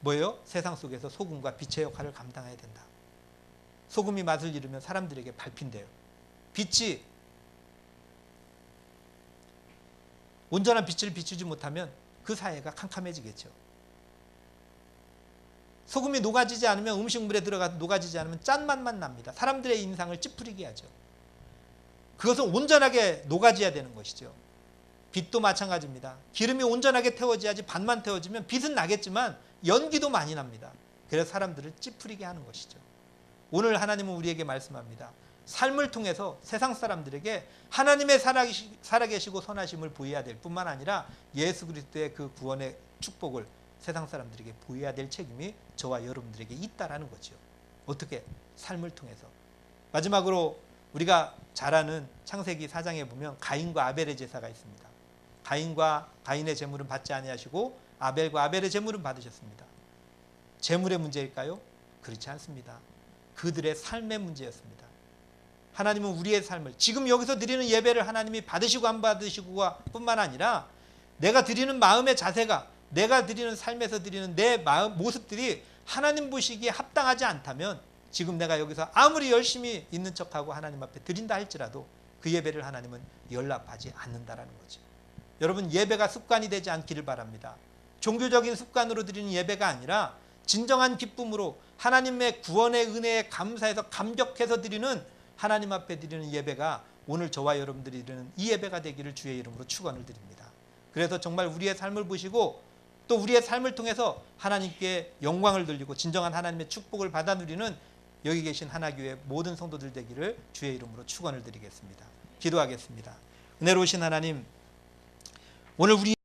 뭐예요? 세상 속에서 소금과 빛의 역할을 감당해야 된다. 소금이 맛을 잃으면 사람들에게 밟힌대요. 빛이 온전한 빛을 비추지 못하면 그 사회가 캄캄해지겠죠. 소금이 녹아지지 않으면 음식물에 들어가서 녹아지지 않으면 짠맛만 납니다. 사람들의 인상을 찌푸리게 하죠. 그것은 온전하게 녹아져야 되는 것이죠. 빛도 마찬가지입니다. 기름이 온전하게 태워져야지. 반만 태워지면 빛은 나겠지만 연기도 많이 납니다. 그래서 사람들을 찌푸리게 하는 것이죠. 오늘 하나님은 우리에게 말씀합니다. 삶을 통해서 세상 사람들에게 하나님의 살아계시고 선하심을 보여야 될 뿐만 아니라 예수 그리스도의 그 구원의 축복을 세상 사람들에게 보여야 될 책임이 저와 여러분들에게 있다라는 거죠. 어떻게? 삶을 통해서. 마지막으로 우리가 잘 아는 창세기 4장에 보면 가인과 아벨의 제사가 있습니다. 가인과 가인의 제물은 받지 아니하시고 아벨과 아벨의 제물은 받으셨습니다. 제물의 문제일까요? 그렇지 않습니다. 그들의 삶의 문제였습니다. 하나님은 우리의 삶을 지금 여기서 드리는 예배를 하나님이 받으시고 안 받으시고가 뿐만 아니라 내가 드리는 마음의 자세가 내가 드리는 삶에서 드리는 내 마음 모습들이 하나님 보시기에 합당하지 않다면 지금 내가 여기서 아무리 열심히 있는 척하고 하나님 앞에 드린다 할지라도 그 예배를 하나님은 연락하지 않는다라는 거죠. 여러분 예배가 습관이 되지 않기를 바랍니다. 종교적인 습관으로 드리는 예배가 아니라 진정한 기쁨으로 하나님의 구원의 은혜에 감사해서 감격해서 드리는 하나님 앞에 드리는 예배가 오늘 저와 여러분들이 드리는 이 예배가 되기를 주의 이름으로 축원을 드립니다. 그래서 정말 우리의 삶을 보시고 또 우리의 삶을 통해서 하나님께 영광을 돌리고 진정한 하나님의 축복을 받아 누리는 여기 계신 하나교회 모든 성도들 되기를 주의 이름으로 축원을 드리겠습니다. 기도하겠습니다. 은혜로우신 하나님, 오늘 우리